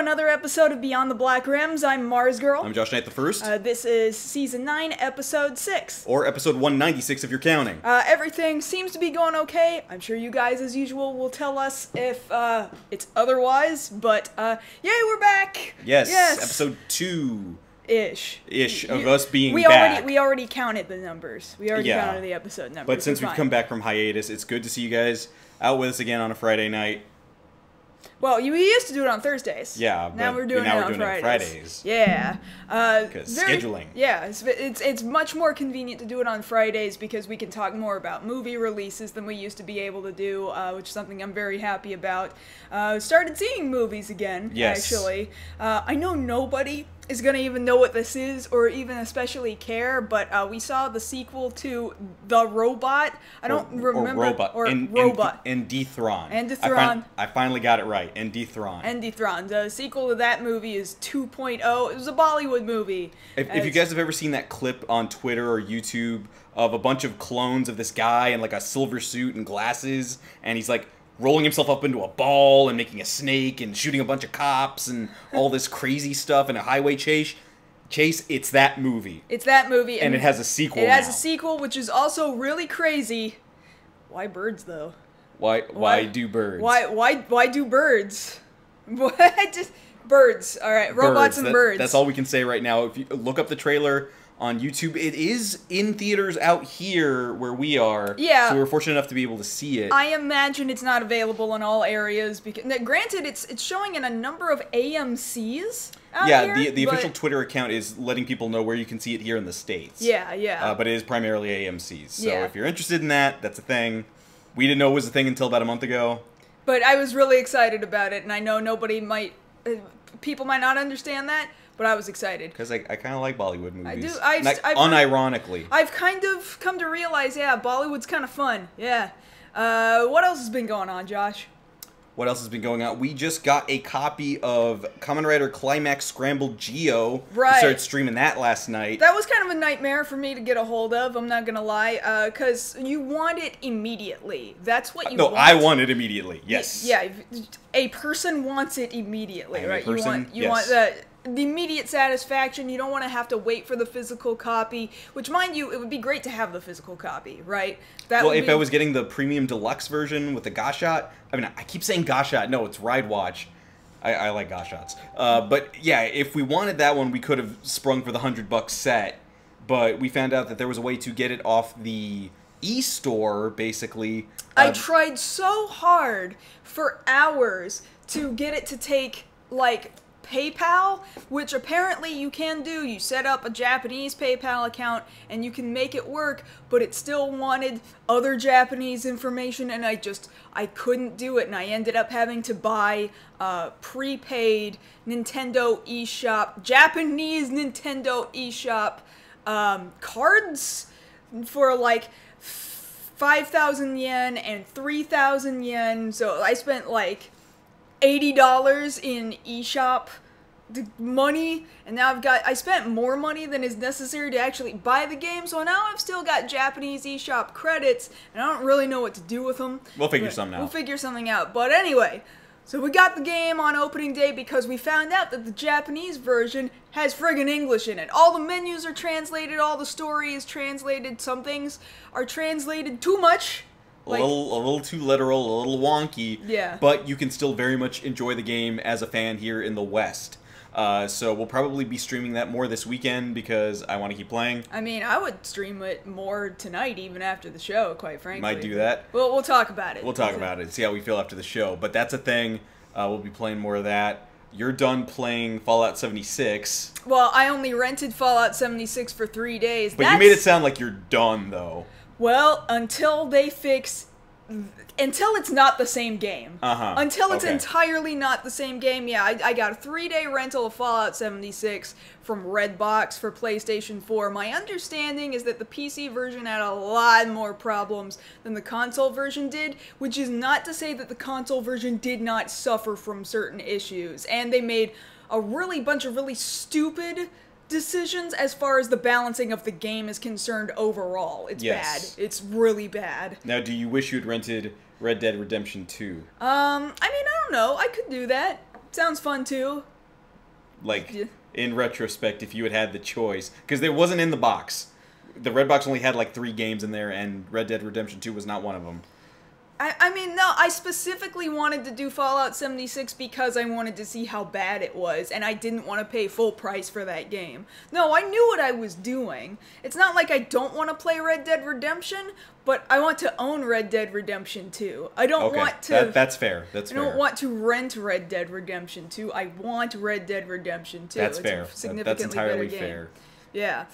another episode of Beyond the Black Rims. I'm Mars Girl. I'm Josh Knight the First. This is Season 9, Episode 6. Or Episode 196 if you're counting. Everything seems to be going okay. I'm sure you guys, as usual, will tell us if it's otherwise, but yay, we're back! Yes, Episode 2. Ish of us being back. We already counted the numbers. We already counted the episode numbers. But since we've come back from hiatus, it's good to see you guys out with us again on a Friday night. Well, we used to do it on Thursdays. Yeah, now we're doing it on Fridays. Yeah. Because scheduling. Yeah, it's much more convenient to do it on Fridays because we can talk more about movie releases than we used to be able to do, which is something I'm very happy about. Started seeing movies again, actually. I know nobody is going to even know what this is or even especially care, but we saw the sequel to The Robot. I don't remember. Robot. And Dethron. And Dethron. I finally got it right. And Dethron. And Dethron. The sequel to that movie is 2.0. It was a Bollywood movie. If you guys have ever seen that clip on Twitter or YouTube of a bunch of clones of this guy in like a silver suit and glasses, and he's like rolling himself up into a ball and making a snake and shooting a bunch of cops and all this crazy stuff in a highway chase, it's that movie. It's that movie. And it has a sequel It has a sequel, which is also really crazy. Why birds, though? Why do birds? Why do birds? Just birds. All right, robots and birds. That's all we can say right now. If you look up the trailer on YouTube, it is in theaters out here where we are. Yeah. So we were fortunate enough to be able to see it. I imagine it's not available in all areas because, granted, it's showing in a number of AMCs out here. The official Twitter account is letting people know where you can see it here in the States. Yeah. But it is primarily AMCs. So Yeah. if you're interested in that, that's a thing. We didn't know it was a thing until about a month ago. But I was really excited about it, and I know people might not understand that, but I was excited. Because I kind of like Bollywood movies. I do. Unironically. I've kind of come to realize, Bollywood's kind of fun. Yeah. What else has been going on, Josh? What else has been going on? We just got a copy of Kamen Rider Climax Scrambled Geo. Right. We started streaming that last night. That was kind of a nightmare for me to get a hold of, I'm not going to lie, because you want it immediately. That's what you want. No, I want it immediately, yes. Yeah, a person wants it immediately, right? You want the immediate satisfaction. You don't want to have to wait for the physical copy, which, mind you, it would be great to have the physical copy, right? If I was getting the premium deluxe version with the Gashot, I mean, I keep saying Gashot. No, it's Ride Watch. I like Gashots. But yeah, if we wanted that one, we could have sprung for the $100 set, but we found out that there was a way to get it off the e-store, basically. I tried so hard for hours to get it to take, like, PayPal, which apparently you can do. You set up a Japanese PayPal account and you can make it work, but it still wanted other Japanese information, and I couldn't do it, and I ended up having to buy prepaid Nintendo eShop, Japanese Nintendo eShop cards for like 5,000 yen and 3,000 yen, so I spent like $80 in eShop money, and now I spent more money than is necessary to actually buy the game, so now I've still got Japanese eShop credits, and I don't really know what to do with them. We'll figure something out. We'll figure something out, but anyway, so we got the game on opening day because we found out that the Japanese version has friggin' English in it. All the menus are translated, all the story is translated, some things are translated too much. A little too literal, a little wonky. Yeah. But you can still very much enjoy the game as a fan here in the West. So we'll probably be streaming that more this weekend because I want to keep playing. I mean, I would stream it more tonight, even after the show, quite frankly. Might do that. We'll talk about it. We'll talk about it, see how we feel after the show. But that's a thing. We'll be playing more of that. You're done playing Fallout 76. Well, I only rented Fallout 76 for 3 days. But you made it sound like you're done, though. Well, until they fix... Until it's not the same game. Until it's entirely not the same game, yeah, I got a 3-day rental of Fallout 76 from Redbox for PlayStation 4. My understanding is that the PC version had a lot more problems than the console version did, which is not to say that the console version did not suffer from certain issues. And they made a bunch of really stupid decisions as far as the balancing of the game is concerned overall. It's bad. It's really bad. Now, do you wish you had rented Red Dead Redemption 2? I mean, I don't know. I could do that. Sounds fun, too. Like, Yeah. in retrospect, if you had the choice. Because there wasn't in the box. The red box only had like 3 games in there, and Red Dead Redemption 2 was not one of them. I mean, no, I specifically wanted to do Fallout 76 because I wanted to see how bad it was, and I didn't want to pay full price for that game. No, I knew what I was doing. It's not like I don't want to play Red Dead Redemption, but I want to own Red Dead Redemption 2. I don't want to... That's fair. That's fair. I don't want to rent Red Dead Redemption 2. I want Red Dead Redemption 2. That's it's fair. A significantly That's entirely better game. fair. Yeah.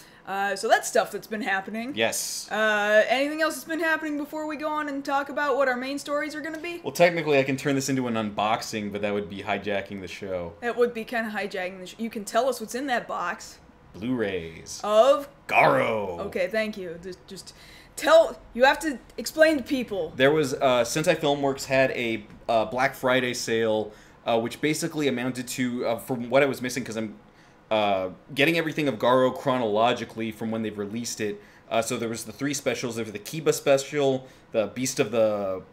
So that's stuff that's been happening. Yes. Anything else that's been happening before we go on and talk about what our main stories are going to be? Well, technically, I can turn this into an unboxing, but that would be hijacking the show. That would be kind of hijacking the show. You can tell us what's in that box. Blu-rays. Of? Garo. Okay, thank you. Just tell... You have to explain to people. There was... Sentai Filmworks had a Black Friday sale, which basically amounted to... from what I was missing, because I'm... getting everything of Garo chronologically from when they've released it. So there was the 3 specials. There was the Kiba special, the Beast of the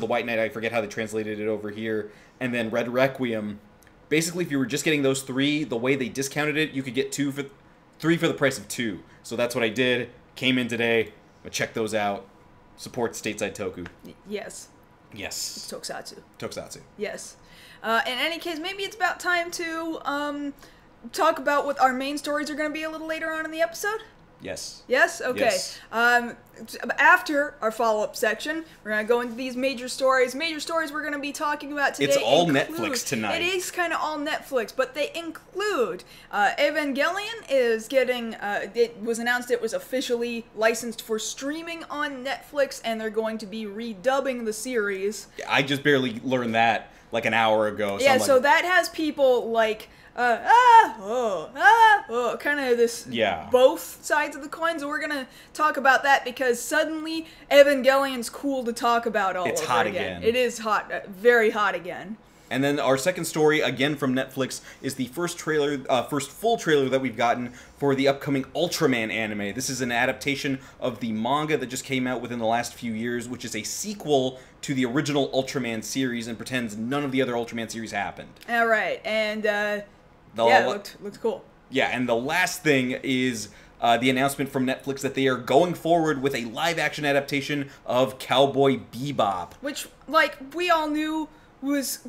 White Knight. I forget how they translated it over here, and then Red Requiem. Basically, if you were just getting those 3, the way they discounted it, you could get 3 for the price of 2. So that's what I did. Came in today. I checked those out. Support Stateside Toku. Yes. Yes. It's Tokusatsu. Tokusatsu. Yes. In any case, maybe it's about time to talk about what our main stories are going to be a little later on in the episode? Yes. Yes? Okay. Yes. After our follow-up section, we're going to go into these major stories. Major stories we're going to be talking about today It's all include, Netflix tonight. It is kind of all Netflix, but they include Evangelion is getting, it was announced it was officially licensed for streaming on Netflix, and they're going to be redubbing the series. I just barely learned that like an hour ago. So Yeah, I'm like, so that has people like... kind of this both sides of the coin. So we're gonna talk about that because suddenly Evangelion's cool to talk about all It's over hot again. again. It is hot, very hot again. And then our second story, again from Netflix, is the first full trailer that we've gotten for the upcoming Ultraman anime. This is an adaptation of the manga that just came out within the last few years, which is a sequel to the original Ultraman series and pretends none of the other Ultraman series happened. All right, and it looked cool. Yeah, and the last thing is the announcement from Netflix that they are going forward with a live-action adaptation of Cowboy Bebop. Which, like, we all knew was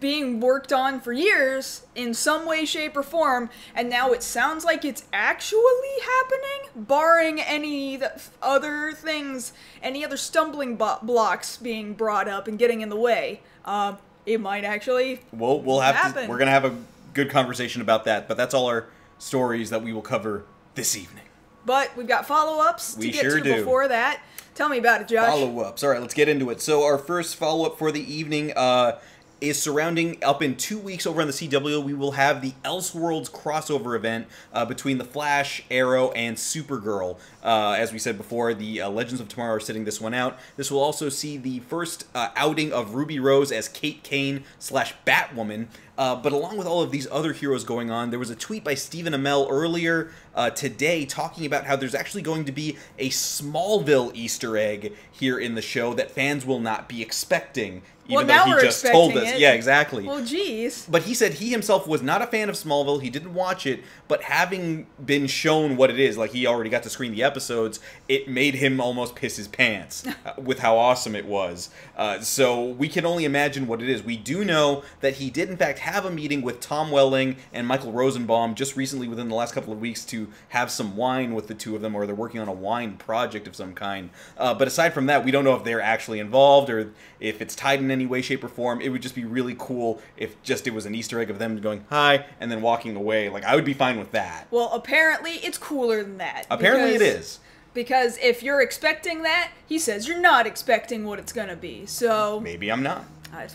being worked on for years in some way, shape, or form, and now it sounds like it's actually happening, barring any other things, any other stumbling blocks being brought up and getting in the way. It might actually we'll have happen. We're gonna have a good conversation about that, but that's all our stories that we will cover this evening. But we've got follow-ups to get to before that. Tell me about it, Josh. Follow-ups. All right, let's get into it. So our first follow-up for the evening is surrounding up in 2 weeks over on the CW. We will have the Elseworlds crossover event between The Flash, Arrow, and Supergirl. As we said before, the Legends of Tomorrow are sitting this one out. This will also see the first outing of Ruby Rose as Kate Kane / Batwoman. But along with all of these other heroes going on, there was a tweet by Stephen Amell earlier today talking about how there's actually going to be a Smallville Easter egg here in the show that fans will not be expecting. Even though he just told us. Yeah, exactly. Well, geez. But he said he himself was not a fan of Smallville. He didn't watch it, but having been shown what it is, like he already got to screen the episodes, it made him almost piss his pants with how awesome it was. So we can only imagine what it is. We do know that he did in fact have a meeting with Tom Welling and Michael Rosenbaum just recently within the last couple of weeks to have some wine with the two of them, or they're working on a wine project of some kind. But aside from that, we don't know if they're actually involved or if it's tied in any way, shape, or form. It would just be really cool if it was an Easter egg of them going, hi, and then walking away. Like, I would be fine with that. Well, apparently it's cooler than that. Apparently it is. Because if you're expecting that, he says you're not expecting what it's gonna be, so... Maybe I'm not.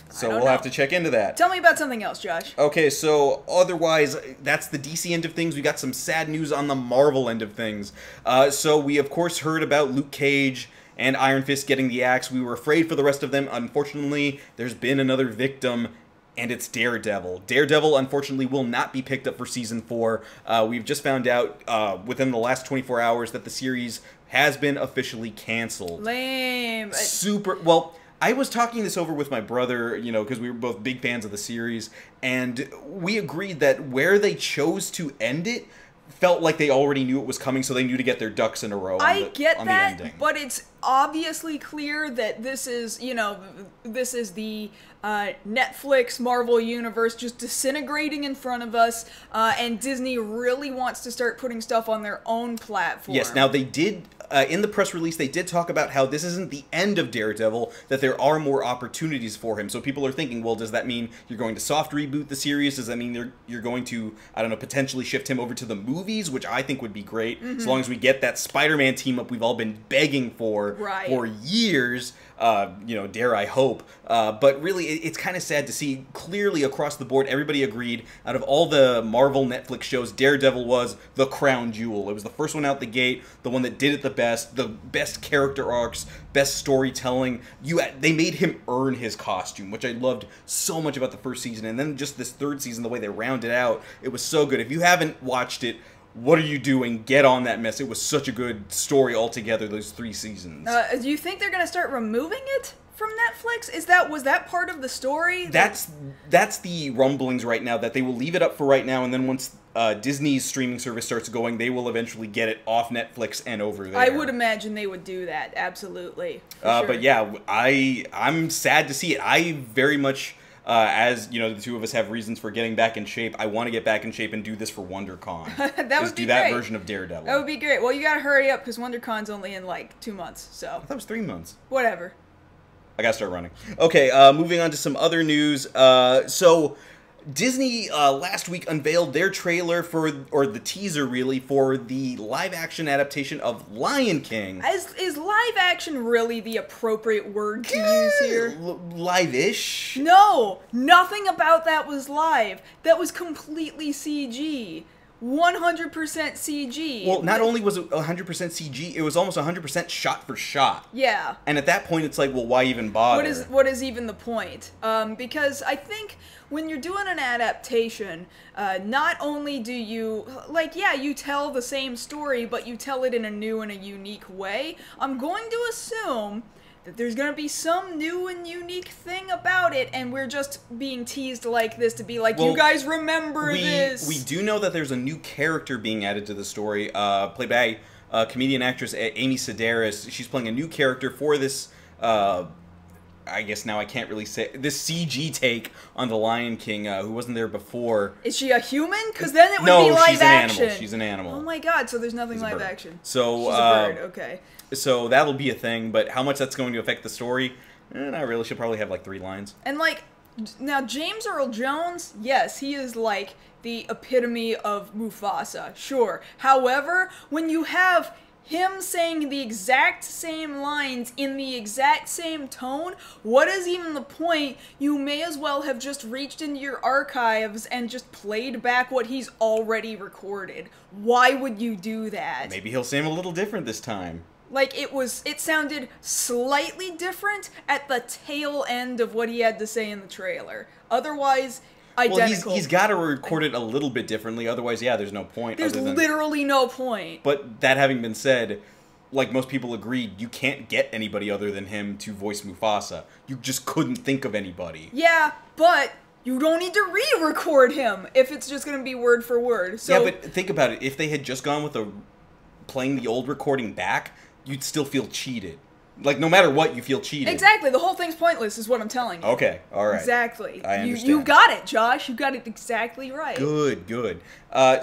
So we'll have to check into that. Tell me about something else, Josh. Okay, so otherwise, that's the DC end of things. We got some sad news on the Marvel end of things. So we, of course, heard about Luke Cage and Iron Fist getting the axe. We were afraid for the rest of them. Unfortunately, there's been another victim, and it's Daredevil. Daredevil, unfortunately, will not be picked up for Season 4. We've just found out within the last 24 hours that the series has been officially canceled. Lame. Well, I was talking this over with my brother, you know, because we were both big fans of the series, and we agreed that where they chose to end it felt like they already knew it was coming, so they knew to get their ducks in a row on the ending. But it's obviously clear that this is, you know, this is the Netflix Marvel universe just disintegrating in front of us, and Disney really wants to start putting stuff on their own platform. Yes, now they did, in the press release, they did talk about how this isn't the end of Daredevil, that there are more opportunities for him. So people are thinking, well, does that mean you're going to soft reboot the series? Does that mean you're going to, I don't know, potentially shift him over to the movies, which I think would be great, as long as we get that Spider-Man team-up we've all been begging for years. You know, dare I hope. But really, it's kind of sad to see clearly across the board, everybody agreed, out of all the Marvel Netflix shows, Daredevil was the crown jewel. It was the first one out the gate, the one that did it the best character arcs, best storytelling. They made him earn his costume, which I loved so much about the first season. And then just this third season, the way they rounded out, it was so good. If you haven't watched it, what are you doing? Get on that mess. It was such a good story altogether, those 3 seasons. Do you think they're going to start removing it from Netflix? Was that part of the story? That's the rumblings right now, that they will leave it up for right now, and then once Disney's streaming service starts going, they will eventually get it off Netflix and over there. I would imagine they would do that, absolutely. Sure. But yeah, I'm sad to see it. I very much... as, you know, the two of us have reasons for getting back in shape, I want to get back in shape and do this for WonderCon. That would be do great. That version of Daredevil. That would be great. Well, you gotta hurry up, because WonderCon's only in, like, 2 months, so... I thought it was 3 months. Whatever. I gotta start running. Okay, moving on to some other news. So... Disney last week unveiled their trailer or the teaser really, for the live-action adaptation of Lion King. Is live-action really the appropriate word to use here? Live-ish? No! Nothing about that was live. That was completely CG. 100% CG. Well, not only was it 100% CG, it was almost 100% shot for shot. Yeah. And at that point, it's like, well, why even bother? What is even the point? Because I think when you're doing an adaptation, not only do you, like, yeah, you tell the same story, but you tell it in a new and a unique way. I'm going to assume that there's going to be some new and unique thing about it, and we're just being teased like this to be like, well, you guys remember this. We do know that there's a new character being added to the story, played by comedian actress Amy Sedaris. She's playing a new character for this, I guess now I can't really say, this CG take on The Lion King, who wasn't there before. Is she a human? Because then it would be live action. No, she's an animal. Oh my god, so there's nothing live action. So, she's a bird, okay. So that'll be a thing, but how much that's going to affect the story, not really. She'll probably have like 3 lines. And like, now James Earl Jones, yes, he is like the epitome of Mufasa, sure. However, when you have him saying the exact same lines in the exact same tone, what is even the point? You may as well have just reached into your archives and just played back what he's already recorded. Why would you do that? Maybe he'll sound a little different this time. Like, it sounded slightly different at the tail end of what he had to say in the trailer. Otherwise, identical. Well, he's got to record it a little bit differently, otherwise, yeah, there's no point. There's literally no point. But that having been said, like most people agreed, you can't get anybody other than him to voice Mufasa. You just couldn't think of anybody. Yeah, but you don't need to re-record him if it's just going to be word for word. So, yeah, but think about it. If they had just gone with playing the old recording back, you'd still feel cheated. Like, no matter what, you feel cheated. Exactly. The whole thing's pointless is what I'm telling you. Okay. All right. Exactly. I understand. You got it, Josh. You got it exactly right. Good, good.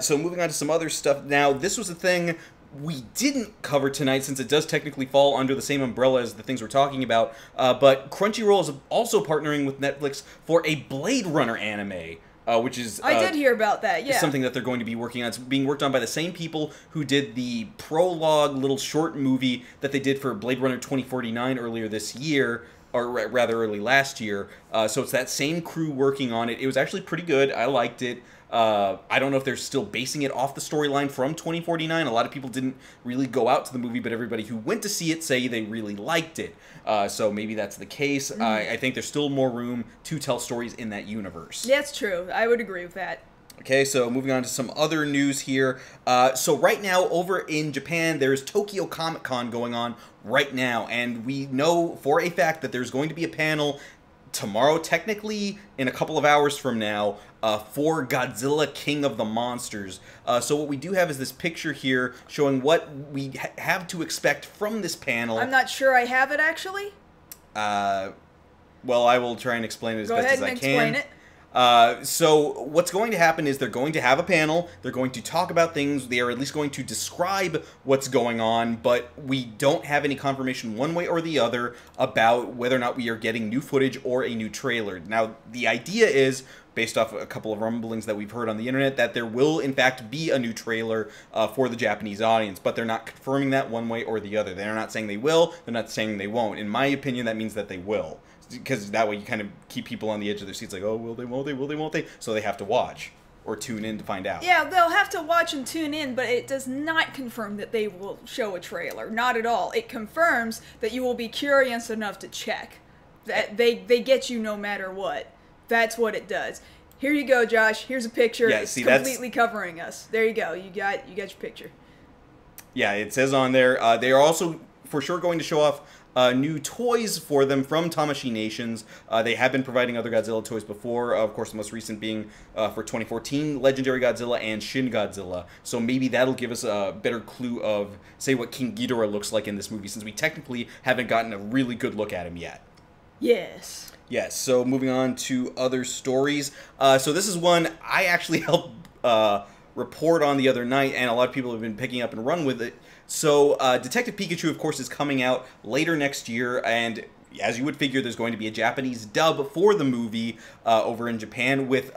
So moving on to some other stuff now. This was a thing we didn't cover tonight since it does technically fall under the same umbrella as the things we're talking about. But Crunchyroll is also partnering with Netflix for a Blade Runner anime. Which is... I did hear about that, yeah. Something that they're going to be working on. It's being worked on by the same people who did the prologue little short movie that they did for Blade Runner 2049 earlier this year, or rather early last year. So it's that same crew working on it. It was actually pretty good. I liked it. I don't know if they're still basing it off the storyline from 2049. A lot of people didn't really go out to the movie, but everybody who went to see it say they really liked it. So maybe that's the case. I think there's still more room to tell stories in that universe. That's true. I would agree with that. Okay, so moving on to some other news here. So right now, over in Japan, there's Tokyo Comic Con going on right now, and we know for a fact that there's going to be a panel tomorrow, technically in a couple of hours from now, for Godzilla King of the Monsters. So what we do have is this picture here showing what we have to expect from this panel. I'm not sure I have it, actually. Well, I will try and explain it as best as I can. Go ahead and explain it. So what's going to happen is they're going to have a panel, they're going to talk about things, they are at least going to describe what's going on, but we don't have any confirmation one way or the other about whether or not we are getting new footage or a new trailer. Now, the idea is, based off a couple of rumblings that we've heard on the internet, that there will in fact be a new trailer for the Japanese audience, but they're not confirming that one way or the other. They're not saying they will, they're not saying they won't. In my opinion, that means that they will. Because that way you kind of keep people on the edge of their seats like, oh, will they, won't they, will they, won't they? So they have to watch or tune in to find out. Yeah, they'll have to watch and tune in, but it does not confirm that they will show a trailer. Not at all. It confirms that you will be curious enough to check. That they get you no matter what. That's what it does. Here you go, Josh. Here's a picture. Yeah, it's see, completely covering us. There you go. You got your picture. Yeah, it says on there. They are also for sure going to show off new toys for them from Tamashii Nations. They have been providing other Godzilla toys before, of course the most recent being for 2014, Legendary Godzilla and Shin Godzilla. So maybe that'll give us a better clue of, say, what King Ghidorah looks like in this movie, since we technically haven't gotten a really good look at him yet. Yes. Yes, so moving on to other stories. So this is one I actually helped report on the other night, and a lot of people have been picking up and run with it. So, Detective Pikachu, of course, is coming out later next year, and as you would figure, there's going to be a Japanese dub for the movie over in Japan, with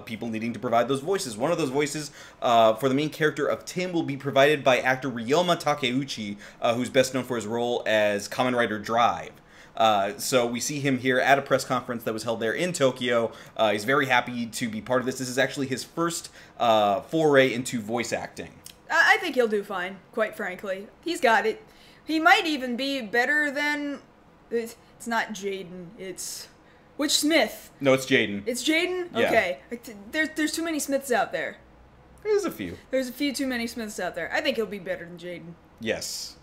people needing to provide those voices. One of those voices for the main character of Tim will be provided by actor Ryoma Takeuchi, who's best known for his role as Kamen Rider Drive. So we see him here at a press conference that was held there in Tokyo. He's very happy to be part of this. This is actually his first foray into voice acting. I think he'll do fine, quite frankly. He's got it. He might even be better than... It's not Jaden, it's... Which Smith? No, it's Jaden. It's Jaden? Yeah. Okay. There's too many Smiths out there. There's a few. There's a few too many Smiths out there. I think he'll be better than Jaden. Yes.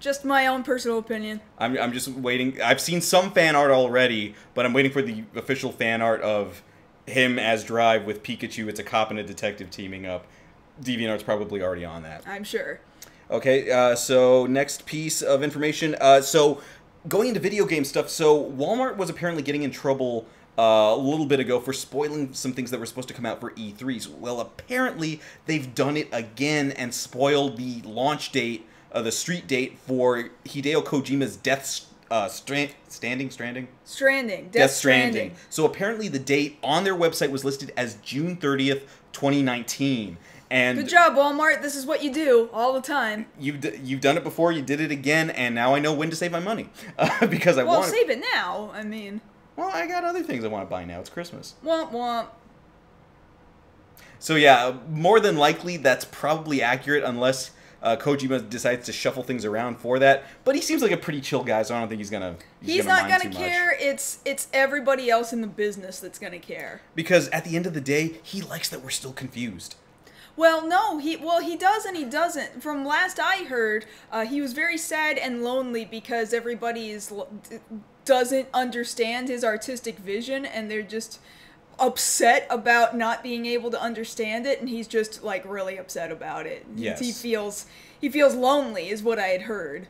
Just my own personal opinion. I'm just waiting. I've seen some fan art already, but I'm waiting for the official fan art of him as Drive with Pikachu. It's a cop and a detective teaming up. DeviantArt's probably already on that. I'm sure. Okay, so next piece of information. So going into video game stuff, so Walmart was apparently getting in trouble a little bit ago for spoiling some things that were supposed to come out for E3s. Well, apparently they've done it again and spoiled the launch date, the street date for Hideo Kojima's Death Stranding. So apparently the date on their website was listed as June 30th, 2019. And good job, Walmart. This is what you do all the time. You've done it before. You did it again, and now I know when to save my money because I want. Well, save it now. I mean. Well, I got other things I want to buy now. It's Christmas. Womp womp. So yeah, more than likely that's probably accurate unless Kojima decides to shuffle things around for that. But he seems like a pretty chill guy, so I don't think he's gonna. He's not gonna care. It's everybody else in the business that's gonna care. Because at the end of the day, he likes that we're still confused. Well, no, he does and he doesn't. From last I heard, he was very sad and lonely because everybody doesn't understand his artistic vision, and they're just upset about not being able to understand it, and he's just like really upset about it. Yes. He feels lonely, is what I had heard.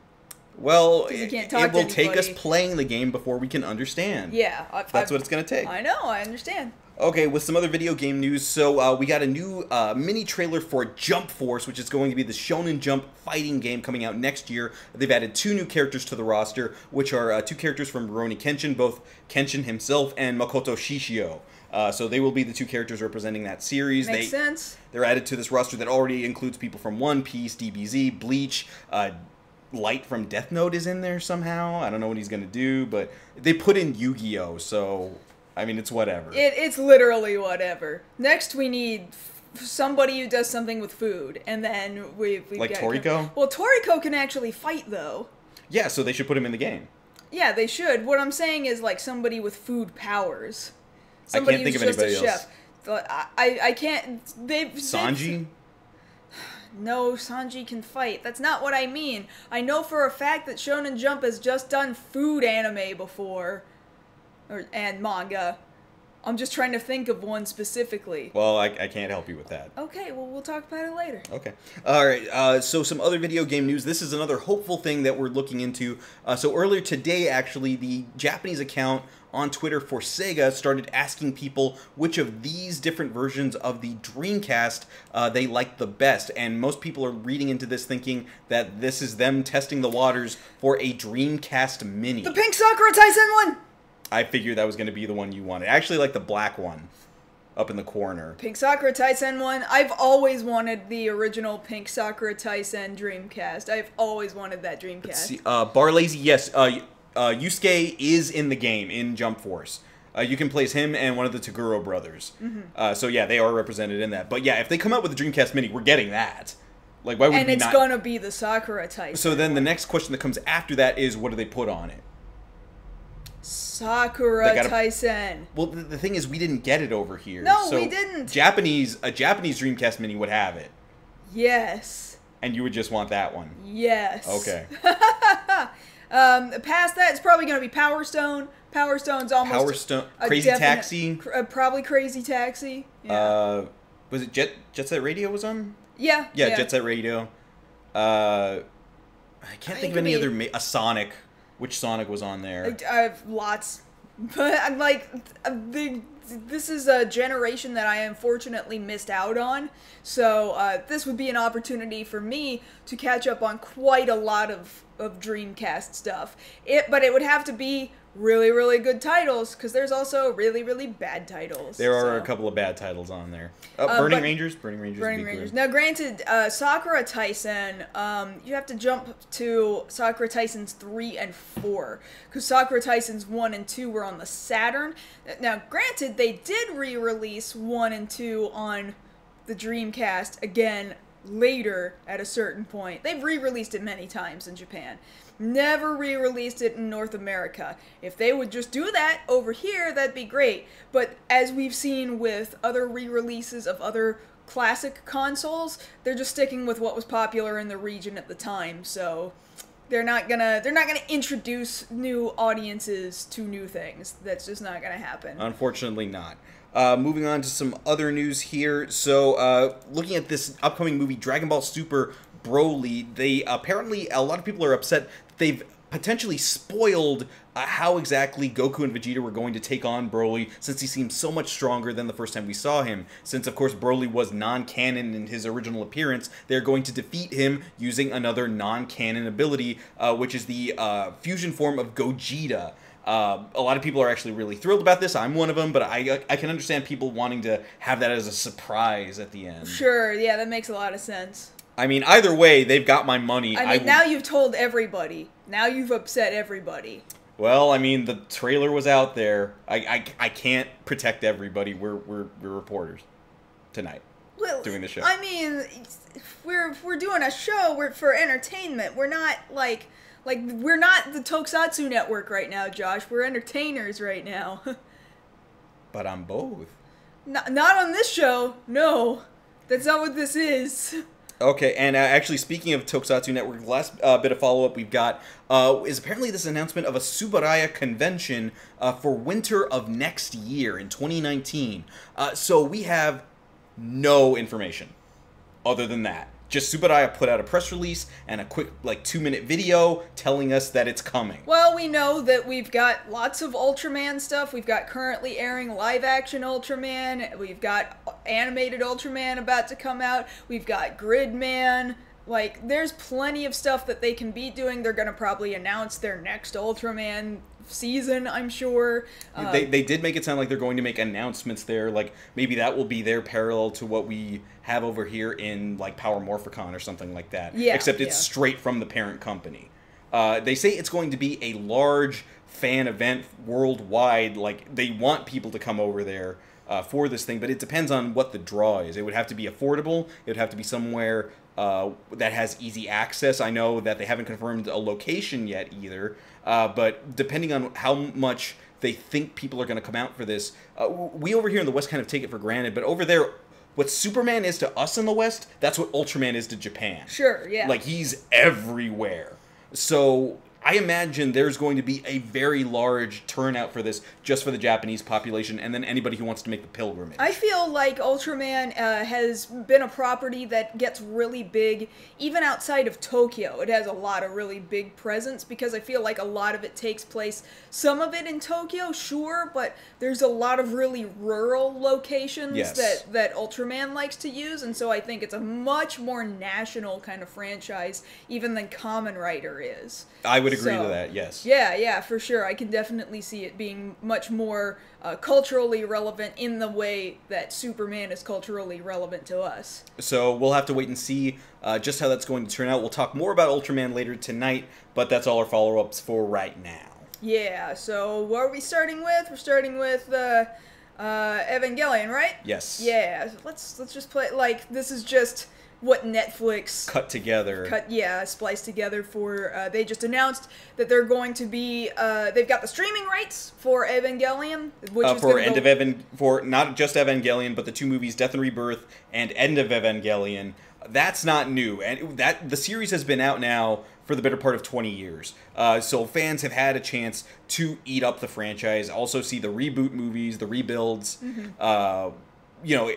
Well, it will take us playing the game before we can understand. Yeah, that's what it's gonna take. I know, I understand. Okay, with some other video game news, so we got a new mini trailer for Jump Force, which is going to be the Shonen Jump fighting game coming out next year. They've added 2 new characters to the roster, which are 2 characters from Rurouni Kenshin, both Kenshin himself and Makoto Shishio. So they will be the 2 characters representing that series. Makes sense. They're added to this roster that already includes people from One Piece, DBZ, Bleach, Light from Death Note is in there somehow. I don't know what he's going to do, but they put in Yu-Gi-Oh! So... I mean, it's whatever. It's literally whatever. Next, we need somebody who does something with food, and then we've like Toriko? Well, Toriko can actually fight, though. Yeah, so they should put him in the game. Yeah, they should. What I'm saying is, like, somebody with food powers. Somebody I can't think of anybody else. I can't. Sanji? No, Sanji can fight. That's not what I mean. I know for a fact that Shonen Jump has just done food anime before. And manga. I'm just trying to think of one specifically. Well, I can't help you with that. Okay, well, we'll talk about it later. Okay. All right, so some other video game news. This is another hopeful thing that we're looking into. So earlier today, actually, the Japanese account on Twitter for Sega started asking people which of these different versions of the Dreamcast they liked the best. And most people are reading into this thinking that this is them testing the waters for a Dreamcast Mini. The Pink Sakura Taisen one! I figured that was going to be the one you wanted. I actually like the black one up in the corner. Pink Sakura Taisen one. I've always wanted the original Pink Sakura Taisen Dreamcast. I've always wanted that Dreamcast. Let's see, Barlazy, yes. Yusuke is in the game in Jump Force. You can play as him and one of the Toguro brothers. Mm-hmm. So yeah, they are represented in that. But yeah, if they come out with a Dreamcast Mini, we're getting that. Like, why would we not? And it's gonna be the Sakura Taisen. So then the next question that comes after that is, what do they put on it? Sakura Taisen. Well, the thing is, we didn't get it over here. No, so we didn't. A Japanese Dreamcast Mini would have it. Yes. And you would just want that one. Yes. Okay. Past that, it's probably going to be Power Stone. Power Stone's almost Power Stone. Crazy Taxi. Probably Crazy Taxi. Yeah. Was it Jet Set Radio was on? Yeah. Yeah, Jet Set Radio. I can't think of any other. A Sonic. Which Sonic was on there? I have lots. But I'm like, this is a generation that I unfortunately missed out on. So this would be an opportunity for me to catch up on quite a lot of Dreamcast stuff. But it would have to be really, really good titles, because there's also really, really bad titles. There are a couple of bad titles on there. Burning Rangers. Burning Rangers. Now, granted, Sakura Taisen, you have to jump to Sakura Taisens 3 and 4, because Sakura Taisens 1 and 2 were on the Saturn. Now, granted, they did re-release 1 and 2 on the Dreamcast again later at a certain point. They've re-released it many times in Japan. Never re-released it in North America. If they would just do that over here, that'd be great. But as we've seen with other re-releases of other classic consoles, they're just sticking with what was popular in the region at the time. So they're not gonna introduce new audiences to new things. That's just not gonna happen. Unfortunately not. Moving on to some other news here. So, looking at this upcoming movie, Dragon Ball Super Broly, they apparently, a lot of people are upset that they've potentially spoiled how exactly Goku and Vegeta were going to take on Broly, since he seems so much stronger than the first time we saw him. Since, of course, Broly was non-canon in his original appearance, they're going to defeat him using another non-canon ability, which is the fusion form of Gogeta. A lot of people are actually really thrilled about this. I'm one of them, but I can understand people wanting to have that as a surprise at the end. Sure, yeah, that makes a lot of sense. I mean, either way, they've got my money. I mean, now you've told everybody. Now you've upset everybody. Well, I mean, the trailer was out there. I can't protect everybody. We're reporters tonight, doing the show. I mean, we're doing a show. We're for entertainment. We're not like we're not the Tokusatsu Network right now, Josh. We're entertainers right now. But I'm both. Not on this show. No, that's not what this is. Okay, and actually, speaking of Tokusatsu Network, the last bit of follow-up we've got is apparently this announcement of a Subaraya convention for winter of next year in 2019. So we have no information other than that. Just Subaraya put out a press release and a quick, 2-minute video telling us that it's coming. Well, we know that we've got lots of Ultraman stuff. We've got currently airing live-action Ultraman. We've got animated Ultraman about to come out. We've got Gridman. There's plenty of stuff that they can be doing. They're going to probably announce their next Ultraman season, I'm sure. They did make it sound like they're going to make announcements there. Maybe that will be their parallel to what we have over here in, Power Morphicon or something like that. Yeah, except it's straight from the parent company. They say it's going to be a large fan event worldwide. They want people to come over there for this thing, but it depends on what the draw is. It would have to be affordable. It would have to be somewhere that has easy access. I know that they haven't confirmed a location yet either, but depending on how much they think people are going to come out for this. We over here in the West kind of take it for granted, but over there, what Superman is to us in the West, that's what Ultraman is to Japan. Sure, yeah. Like, he's everywhere. So I imagine there's going to be a very large turnout for this just for the Japanese population and then anybody who wants to make the pilgrimage. I feel like Ultraman has been a property that gets really big even outside of Tokyo. It has a lot of really big presence because I feel like a lot of it takes place, some of it in Tokyo, sure, but there's a lot of really rural locations that Ultraman likes to use, and so I think it's a much more national kind of franchise even than Kamen Rider is. I would agree to that, yes. Yeah, for sure. I can definitely see it being much more culturally relevant in the way that Superman is culturally relevant to us. So we'll have to wait and see just how that's going to turn out. We'll talk more about Ultraman later tonight, but that's all our follow-ups for right now. Yeah, so what are we starting with? We're starting with Evangelion, right? Yes. Yeah, let's just play, like, this is just what Netflix cut together. Spliced together for, they just announced that they're going to be, they've got the streaming rights for Evangelion, which is for not just Evangelion, but the two movies Death and Rebirth and End of Evangelion. That's not new, and the series has been out now for the better part of 20 years. So fans have had a chance to eat up the franchise, also see the reboot movies, the rebuilds. Mm-hmm. You know,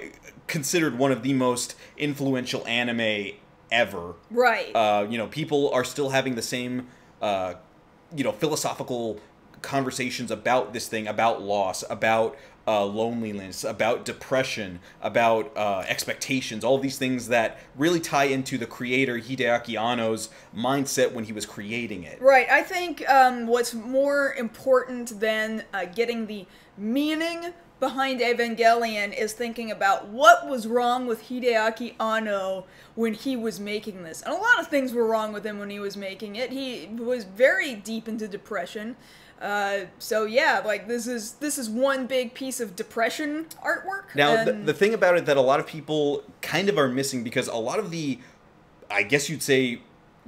considered one of the most influential anime ever. Right. You know, people are still having the same, you know, philosophical conversations about this thing, about loss, about loneliness, about depression, about expectations, all these things that really tie into the creator Hideaki Anno's mindset when he was creating it. Right. I think what's more important than getting the meaning behind Evangelion is thinking about what was wrong with Hideaki Anno when he was making this. And a lot of things were wrong with him when he was making it. He was very deep into depression. So yeah, like this is one big piece of depression artwork. Now, the thing about it that a lot of people kind of are missing, because a lot of the, I guess you'd say,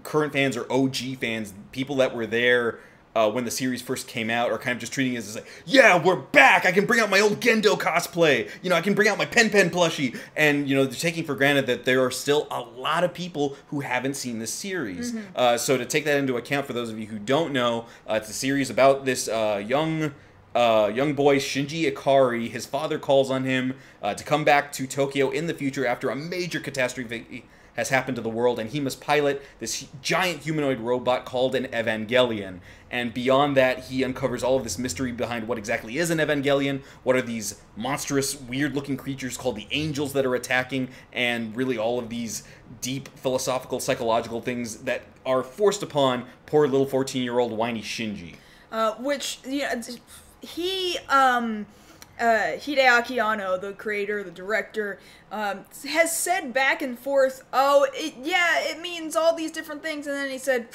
current fans or OG fans, people that were there when the series first came out, are kind of just treating it as like, yeah, we're back! I can bring out my old Gendo cosplay! You know, I can bring out my Pen plushie! And, you know, they're taking for granted that there are still a lot of people who haven't seen this series. Mm-hmm. So to take that into account, for those of you who don't know, it's a series about this young boy, Shinji Ikari. His father calls on him to come back to Tokyo in the future after a major catastrophe has happened to the world, and he must pilot this giant humanoid robot called an Evangelion. And beyond that, he uncovers all of this mystery behind what exactly is an Evangelion, what are these monstrous, weird-looking creatures called the Angels that are attacking, and really all of these deep philosophical, psychological things that are forced upon poor little 14-year-old whiny Shinji. Which, yeah, Hideaki Anno, the creator, the director, has said back and forth, oh, it means all these different things, and then he said,